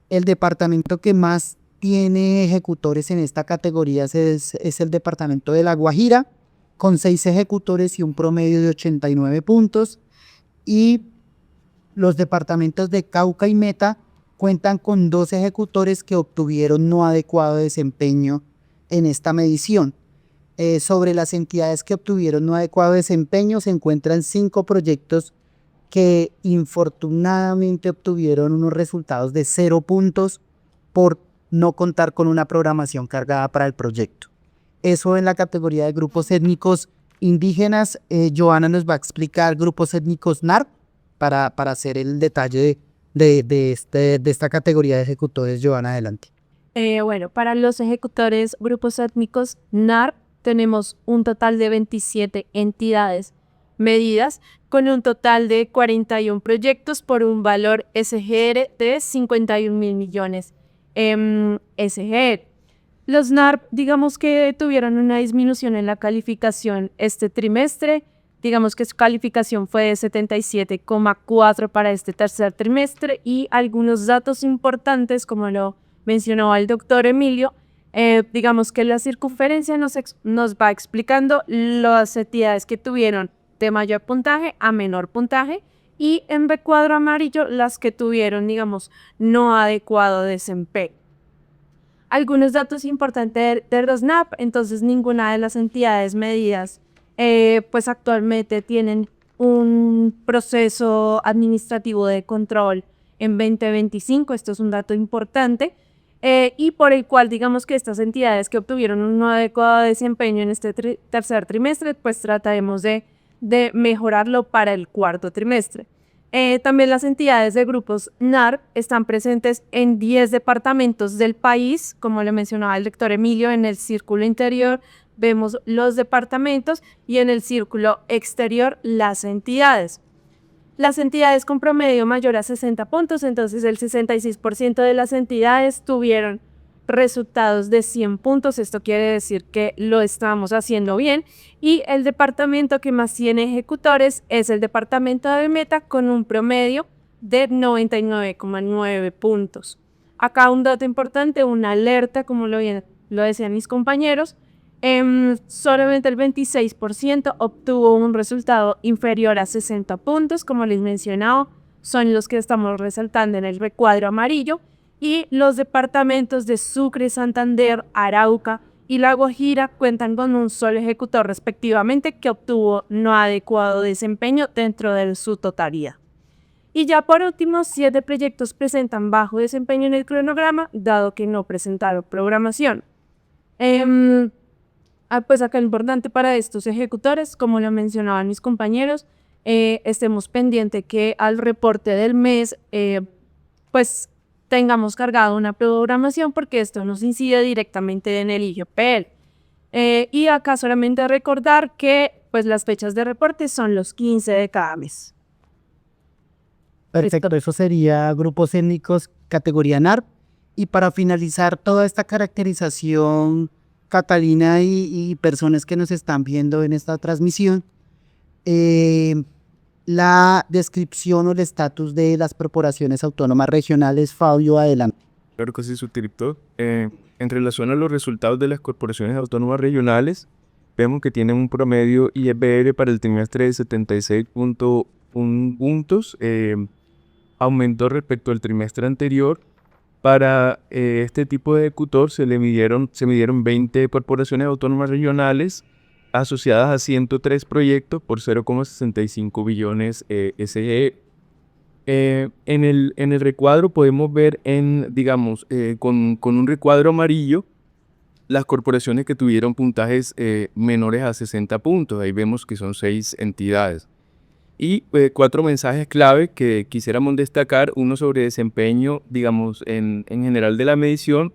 El departamento que más tiene ejecutores en esta categoría es el departamento de La Guajira, con 6 ejecutores y un promedio de 89 puntos. Y los departamentos de Cauca y Meta cuentan con 2 ejecutores que obtuvieron no adecuado desempeño en esta medición. Sobre las entidades que obtuvieron no adecuado desempeño, se encuentran 5 proyectos que infortunadamente obtuvieron unos resultados de 0 puntos por no contar con una programación cargada para el proyecto. Eso en la categoría de grupos étnicos indígenas. Joana nos va a explicar grupos étnicos NARP para hacer el detalle de esta categoría de ejecutores. Joana, adelante. Bueno, para los ejecutores grupos étnicos NARP tenemos un total de 27 entidades medidas con un total de 41 proyectos por un valor SGR de 51.000 millones SGR. Los NARP, digamos que tuvieron una disminución en la calificación este trimestre. Digamos que su calificación fue de 77,4 para este tercer trimestre, y algunos datos importantes, como lo mencionó el doctor Emilio, digamos que la circunferencia nos va explicando las entidades que tuvieron de mayor puntaje a menor puntaje, y en recuadro amarillo las que tuvieron, digamos, no adecuado desempeño. Algunos datos importantes de los NARP. Entonces, ninguna de las entidades medidas pues actualmente tienen un proceso administrativo de control en 2025. Esto es un dato importante, y por el cual, digamos que estas entidades que obtuvieron un no adecuado desempeño en este tercer trimestre, pues trataremos de mejorarlo para el cuarto trimestre. También las entidades de grupos NARP están presentes en 10 departamentos del país. Como le mencionaba el doctor Emilio, en el círculo interior vemos los departamentos y en el círculo exterior las entidades. Las entidades con promedio mayor a 60 puntos, entonces el 66% de las entidades tuvieron resultados de 100 puntos. Esto quiere decir que lo estamos haciendo bien. Y el departamento que más tiene ejecutores es el departamento de Meta, con un promedio de 99,9 puntos. Acá un dato importante, una alerta, como lo decían mis compañeros. Solamente el 26% obtuvo un resultado inferior a 60 puntos, como les mencionaba, son los que estamos resaltando en el recuadro amarillo, y los departamentos de Sucre, Santander, Arauca y La Guajira cuentan con un solo ejecutor respectivamente que obtuvo no adecuado desempeño dentro de su totalidad. Y ya por último, 7 proyectos presentan bajo desempeño en el cronograma, dado que no presentaron programación. Pues acá lo importante para estos ejecutores, como lo mencionaban mis compañeros, estemos pendientes que al reporte del mes pues tengamos cargado una programación, porque esto nos incide directamente en el IGPL. Y acá solamente recordar que pues las fechas de reporte son los 15 de cada mes. Perfecto, eso sería grupos étnicos categoría NARP. Y para finalizar toda esta caracterización, Catalina y personas que nos están viendo en esta transmisión, la descripción o el estatus de las corporaciones autónomas regionales. Fabio, adelante. Claro que sí, su director. En relación a los resultados de las corporaciones autónomas regionales, vemos que tienen un promedio IEPR para el trimestre de 76.1 puntos, aumentó respecto al trimestre anterior. Para este tipo de ejecutor se midieron 20 corporaciones autónomas regionales asociadas a 103 proyectos por 0,65 billones SGE. En el recuadro podemos ver con un recuadro amarillo las corporaciones que tuvieron puntajes menores a 60 puntos. Ahí vemos que son 6 entidades. Y 4 mensajes clave que quisiéramos destacar, uno sobre desempeño, en general de la medición,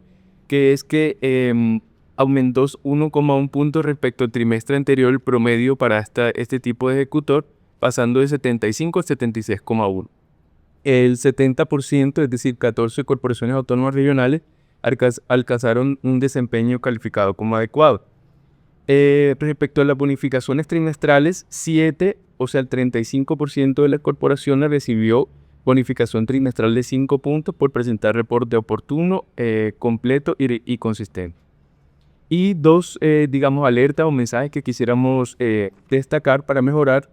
que es que aumentó 1,1 puntos respecto al trimestre anterior el promedio para este tipo de ejecutor, pasando de 75 a 76,1. El 70%, es decir, 14 corporaciones autónomas regionales, alcanzaron un desempeño calificado como adecuado. Respecto a las bonificaciones trimestrales, 7, o sea, el 35% de las corporaciones recibió bonificación trimestral de 5 puntos por presentar reporte oportuno, completo y consistente. Y 2, alertas o mensajes que quisiéramos destacar para mejorar,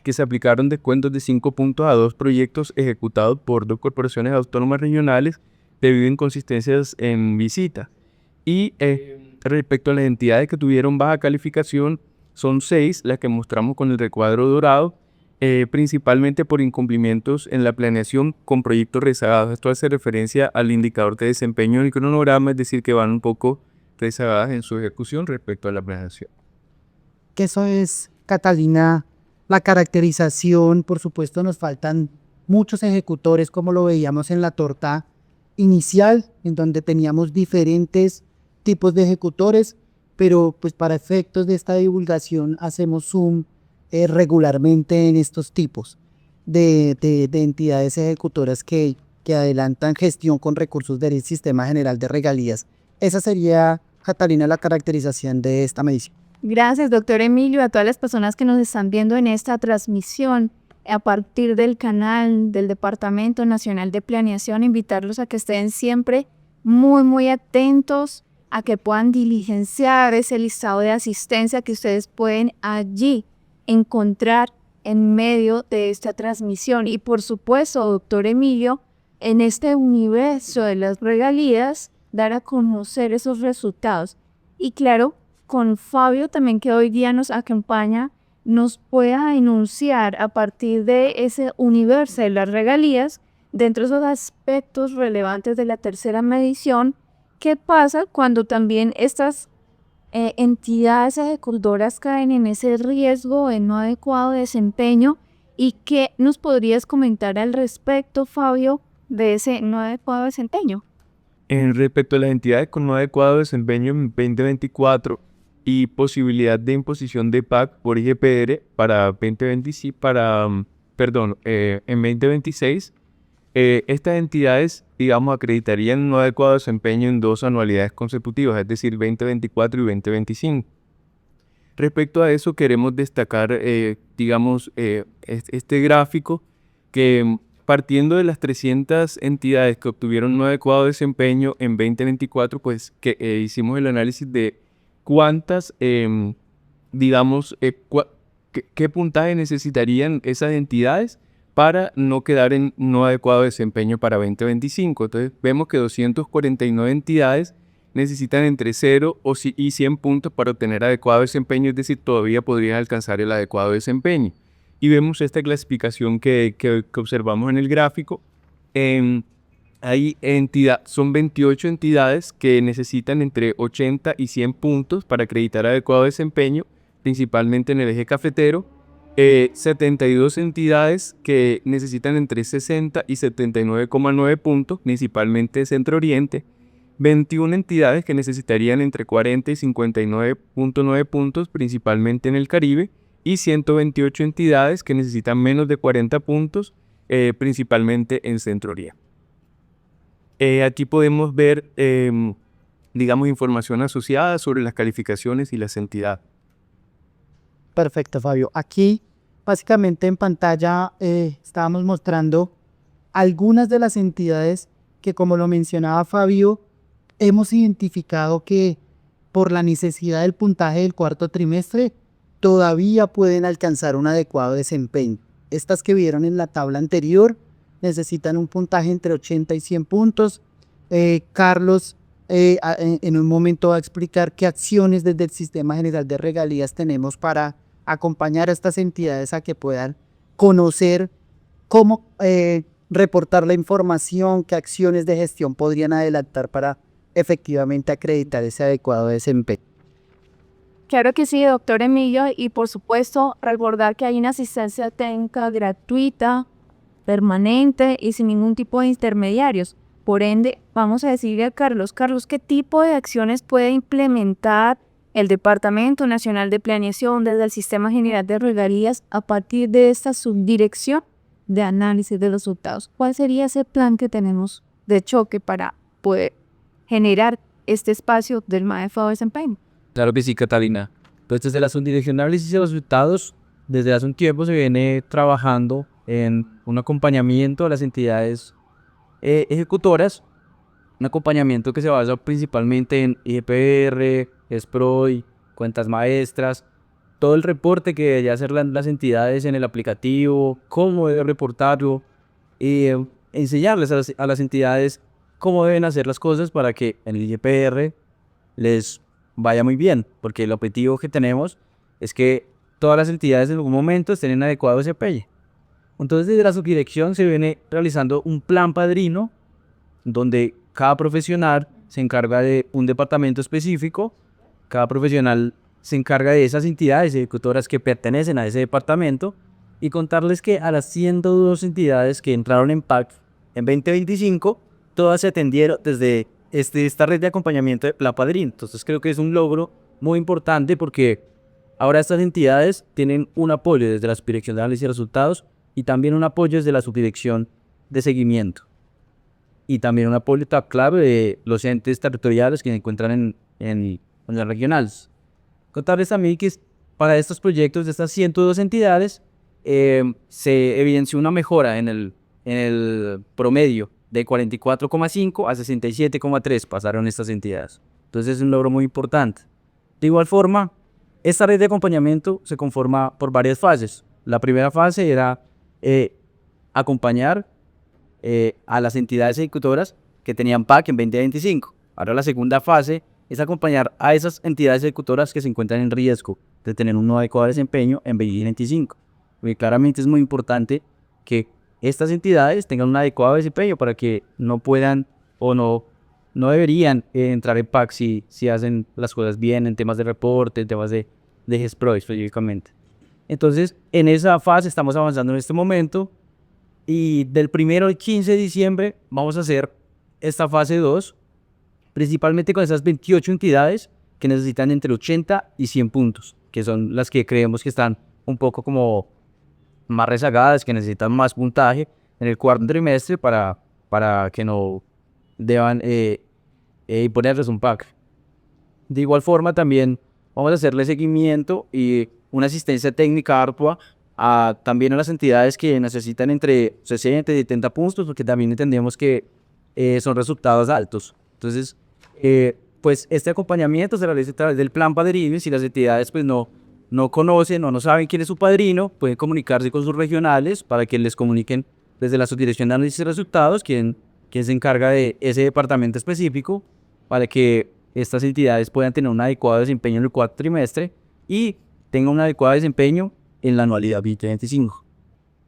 que se aplicaron descuentos de 5 puntos a 2 proyectos ejecutados por 2 corporaciones autónomas regionales debido a inconsistencias en visita. Y respecto a las entidades que tuvieron baja calificación, son 6 las que mostramos con el recuadro dorado, principalmente por incumplimientos en la planeación con proyectos rezagados. Esto hace referencia al indicador de desempeño del cronograma, es decir, que van un poco rezagadas en su ejecución respecto a la planeación. Que eso es, Catalina, la caracterización. Por supuesto, nos faltan muchos ejecutores, como lo veíamos en la torta inicial, en donde teníamos diferentes tipos de ejecutores, pero pues para efectos de esta divulgación hacemos zoom regularmente en estos tipos de entidades ejecutoras que adelantan gestión con recursos del Sistema General de Regalías. Esa sería, Catalina, la caracterización de esta medición. Gracias, doctor Emilio, a todas las personas que nos están viendo en esta transmisión a partir del canal del Departamento Nacional de Planeación, invitarlos a que estén siempre muy atentos, a que puedan diligenciar ese listado de asistencia que ustedes pueden allí encontrar en medio de esta transmisión. Y por supuesto, doctor Emilio, en este universo de las regalías, dar a conocer esos resultados. Y claro, con Fabio también, que hoy día nos acompaña, nos pueda enunciar a partir de ese universo de las regalías, dentro de esos aspectos relevantes de la tercera medición, qué pasa cuando también estas entidades ejecutoras caen en ese riesgo de no adecuado desempeño. ¿Y qué nos podrías comentar al respecto, Fabio, de ese no adecuado desempeño? Respecto a las entidades con no adecuado desempeño en 2024 y posibilidad de imposición de PAC por IGPR en 2026, estas entidades, acreditarían no adecuado desempeño en 2 anualidades consecutivas, es decir, 2024 y 2025. Respecto a eso, queremos destacar, este gráfico que, partiendo de las 300 entidades que obtuvieron no adecuado desempeño en 2024, pues que hicimos el análisis de cuántas, qué puntaje necesitarían esas entidades para no quedar en no adecuado desempeño para 2025. Entonces vemos que 249 entidades necesitan entre 0 y 100 puntos para obtener adecuado desempeño, es decir, todavía podrían alcanzar el adecuado desempeño. Y vemos esta clasificación que observamos en el gráfico. Son 28 entidades que necesitan entre 80 y 100 puntos para acreditar adecuado desempeño, principalmente en el eje cafetero. 72 entidades que necesitan entre 60 y 79,9 puntos, principalmente Centro Oriente. 21 entidades que necesitarían entre 40 y 59,9 puntos, principalmente en el Caribe. Y 128 entidades que necesitan menos de 40 puntos, principalmente en Centro Oriente. Aquí podemos ver, información asociada sobre las calificaciones y las entidades. Perfecto, Fabio. Aquí, básicamente en pantalla, estábamos mostrando algunas de las entidades que, como lo mencionaba Fabio, hemos identificado que por la necesidad del puntaje del cuarto trimestre, todavía pueden alcanzar un adecuado desempeño. Estas que vieron en la tabla anterior necesitan un puntaje entre 80 y 100 puntos. Carlos en un momento va a explicar qué acciones desde el Sistema General de Regalías tenemos para acompañar a estas entidades a que puedan conocer cómo reportar la información, qué acciones de gestión podrían adelantar para efectivamente acreditar ese adecuado desempeño. Claro que sí, doctor Emilio, y por supuesto recordar que hay una asistencia técnica gratuita, permanente y sin ningún tipo de intermediarios. Por ende, vamos a decirle a Carlos, ¿qué tipo de acciones puede implementar el Departamento Nacional de Planeación desde el Sistema General de Regalías a partir de esta subdirección de análisis de los resultados? ¿Cuál sería ese plan que tenemos de choque para poder generar este espacio del MAEFA o desempeño? Claro que sí, Catalina. Entonces, desde la Subdirección de Análisis de los Resultados, desde hace un tiempo se viene trabajando en un acompañamiento a las entidades ejecutoras, un acompañamiento que se basa principalmente en IGPR, SPROI, cuentas maestras, todo el reporte que deberían hacer las entidades en el aplicativo, cómo deben reportarlo, y enseñarles a las entidades cómo deben hacer las cosas para que en el IGPR les vaya muy bien, porque el objetivo que tenemos es que todas las entidades en algún momento estén en adecuado desempeño. Entonces, desde la subdirección se viene realizando un plan padrino donde cada profesional se encarga de un departamento específico, cada profesional se encarga de esas entidades ejecutoras que pertenecen a ese departamento, y contarles que a las 102 entidades que entraron en PAC en 2025, todas se atendieron desde esta red de acompañamiento de Plan Padrino. Entonces creo que es un logro muy importante porque ahora estas entidades tienen un apoyo desde la Subdirección de Análisis de Resultados y también un apoyo desde la Subdirección de Seguimiento. Y también un apoyo clave de los entes territoriales que se encuentran en las regionales. Contarles también que para estos proyectos de estas 102 entidades se evidenció una mejora en el promedio de 44,5 a 67,3 pasaron estas entidades. Entonces es un logro muy importante. De igual forma, esta red de acompañamiento se conforma por varias fases. La primera fase era acompañar a las entidades ejecutoras que tenían PAC en 2025. Ahora la segunda fase es acompañar a esas entidades ejecutoras que se encuentran en riesgo de tener un no adecuado desempeño en 2025. Porque claramente es muy importante que estas entidades tengan un adecuado desempeño para que no puedan o no deberían entrar en PAC si hacen las cosas bien en temas de reporte, en temas de GESPRO específicamente. Entonces, en esa fase estamos avanzando en este momento y del 1 al 15 de diciembre vamos a hacer esta fase 2, principalmente con esas 28 entidades que necesitan entre 80 y 100 puntos, que son las que creemos que están un poco como más rezagadas, que necesitan más puntaje en el cuarto trimestre para que no deban imponerles un PAC. De igual forma también vamos a hacerle seguimiento y una asistencia técnica ardua también a las entidades que necesitan entre 60 y 70 puntos, porque también entendemos que son resultados altos. Entonces, pues este acompañamiento se realiza a través del plan padrino. Si las entidades pues no conocen o no saben quién es su padrino, pueden comunicarse con sus regionales para que les comuniquen desde la Subdirección de Análisis de Resultados quien se encarga de ese departamento específico para que estas entidades puedan tener un adecuado desempeño en el cuarto trimestre y tengan un adecuado desempeño en la anualidad 2025.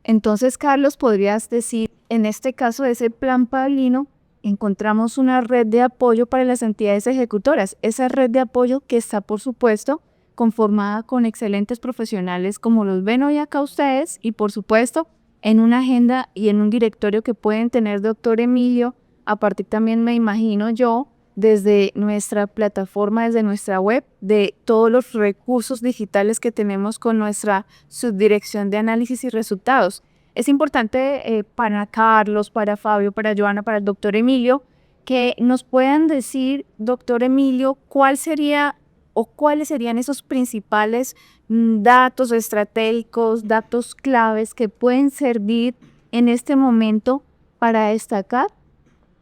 Entonces, Carlos, podrías decir, en este caso de ese plan padrino, encontramos una red de apoyo para las entidades ejecutoras. Esa red de apoyo que está, por supuesto, conformada con excelentes profesionales como los ven hoy acá ustedes y, por supuesto, en una agenda y en un directorio que pueden tener, doctor Emilio, a partir también, me imagino yo, desde nuestra plataforma, desde nuestra web, de todos los recursos digitales que tenemos con nuestra subdirección de análisis y resultados. Es importante para Carlos, para Fabio, para Joana, para el doctor Emilio, que nos puedan decir, doctor Emilio, cuál sería o cuáles serían esos principales datos estratégicos, datos claves que pueden servir en este momento para destacar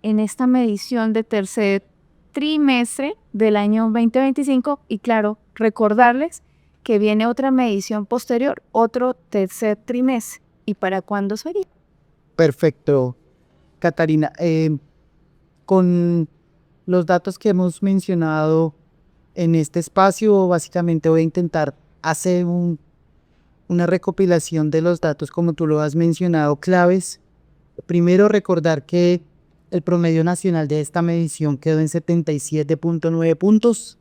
en esta medición de tercer trimestre del año 2025 y claro, recordarles que viene otra medición posterior, otro tercer trimestre. ¿Y para cuándo sería? Perfecto, Catarina. Con los datos que hemos mencionado en este espacio, básicamente voy a intentar hacer una recopilación de los datos, como tú lo has mencionado, claves. Primero, recordar que el promedio nacional de esta medición quedó en 77.9 puntos,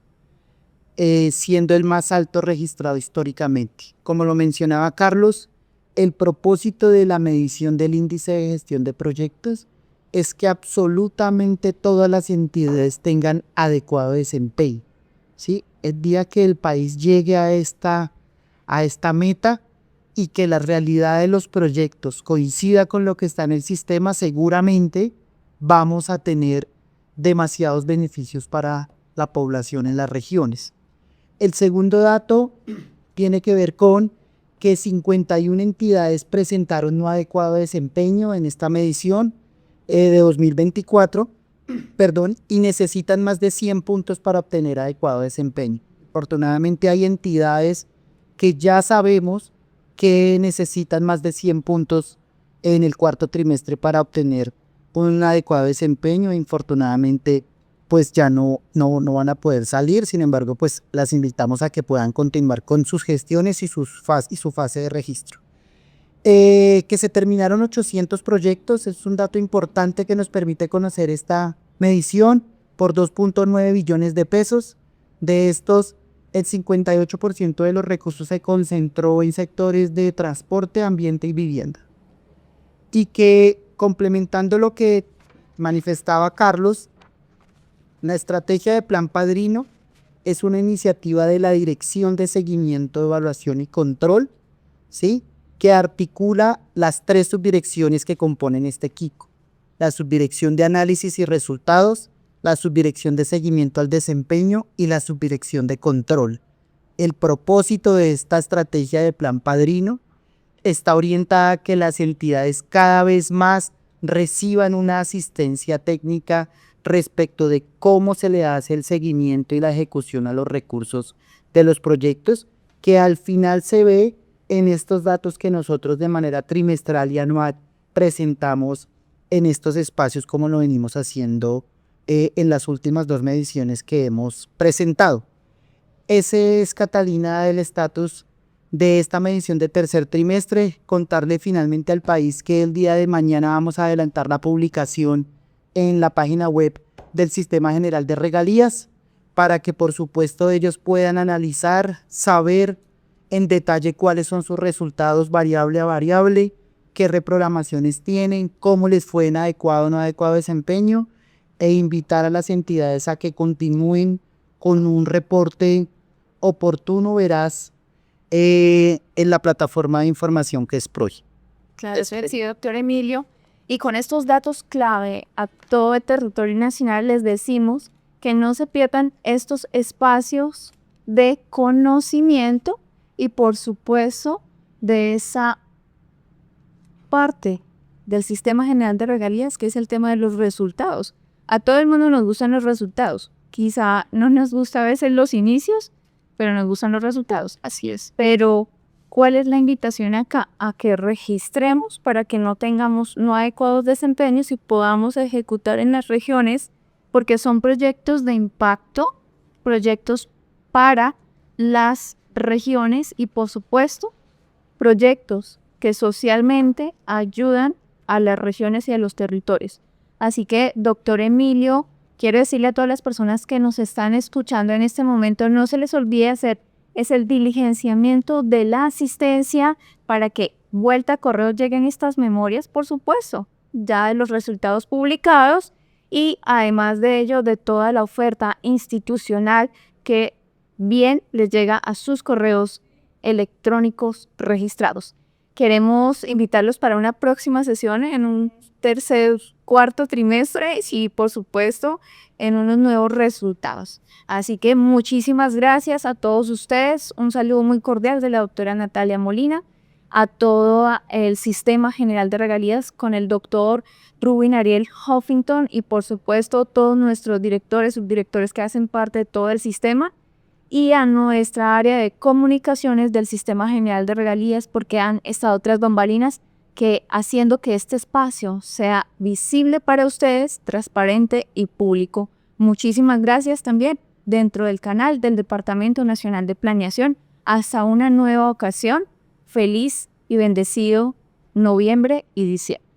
siendo el más alto registrado históricamente. Como lo mencionaba Carlos, el propósito de la medición del índice de gestión de proyectos es que absolutamente todas las entidades tengan adecuado desempeño, ¿sí? El día que el país llegue a esta meta y que la realidad de los proyectos coincida con lo que está en el sistema, seguramente vamos a tener demasiados beneficios para la población en las regiones. El segundo dato tiene que ver con que 51 entidades presentaron no adecuado desempeño en esta medición de 2024, y necesitan más de 100 puntos para obtener adecuado desempeño. Afortunadamente hay entidades que ya sabemos que necesitan más de 100 puntos en el cuarto trimestre para obtener un adecuado desempeño. Infortunadamente, pues ya no van a poder salir. Sin embargo, pues las invitamos a que puedan continuar con sus gestiones y su fase de registro. Que se terminaron 800 proyectos, es un dato importante que nos permite conocer esta medición por 2.9 billones de pesos. De estos, el 58% de los recursos se concentró en sectores de transporte, ambiente y vivienda. Y que, complementando lo que manifestaba Carlos, la estrategia de Plan Padrino es una iniciativa de la Dirección de Seguimiento, Evaluación y Control, ¿sí?, que articula las 3 subdirecciones que componen este KICO: la Subdirección de Análisis y Resultados, la Subdirección de Seguimiento al Desempeño y la Subdirección de Control. El propósito de esta estrategia de Plan Padrino está orientada a que las entidades cada vez más reciban una asistencia técnica respecto de cómo se le hace el seguimiento y la ejecución a los recursos de los proyectos, que al final se ve en estos datos que nosotros de manera trimestral y anual presentamos en estos espacios, como lo venimos haciendo en las últimas 2 mediciones que hemos presentado. Ese es, Catalina, el estatus de esta medición de tercer trimestre. Contarle finalmente al país que el día de mañana vamos a adelantar la publicación en la página web del Sistema General de Regalías, para que por supuesto ellos puedan analizar, saber en detalle cuáles son sus resultados variable a variable, qué reprogramaciones tienen, cómo les fue en adecuado o no adecuado desempeño, e invitar a las entidades a que continúen con un reporte oportuno, veraz, en la plataforma de información que es PROI. Claro, sí, doctor Emilio. Y con estos datos clave a todo el territorio nacional les decimos que no se pierdan estos espacios de conocimiento y por supuesto de esa parte del Sistema General de Regalías, que es el tema de los resultados. A todo el mundo nos gustan los resultados. Quizá no nos gusta a veces los inicios, pero nos gustan los resultados. Así es. Pero ¿cuál es la invitación acá? A que registremos para que no tengamos no adecuados desempeños y podamos ejecutar en las regiones, porque son proyectos de impacto, proyectos para las regiones y por supuesto proyectos que socialmente ayudan a las regiones y a los territorios. Así que, doctor Emilio, quiero decirle a todas las personas que nos están escuchando en este momento, no se les olvide hacer el diligenciamiento de la asistencia para que vuelta a correo lleguen estas memorias, por supuesto, ya de los resultados publicados y además de ello de toda la oferta institucional que bien les llega a sus correos electrónicos registrados. Queremos invitarlos para una próxima sesión en un cuarto trimestre y por supuesto en unos nuevos resultados. Así que muchísimas gracias a todos ustedes. Un saludo muy cordial de la doctora Natalia Molina. a todo el Sistema General de Regalías con el doctor Rubin Ariel Huffington y por supuesto todos nuestros directores, subdirectores que hacen parte de todo el sistema, y a nuestra área de comunicaciones del Sistema General de Regalías porque han estado tras bambalinas que haciendo que este espacio sea visible para ustedes, transparente y público. Muchísimas gracias también dentro del canal del Departamento Nacional de Planeación. Hasta una nueva ocasión. Feliz y bendecido noviembre y diciembre.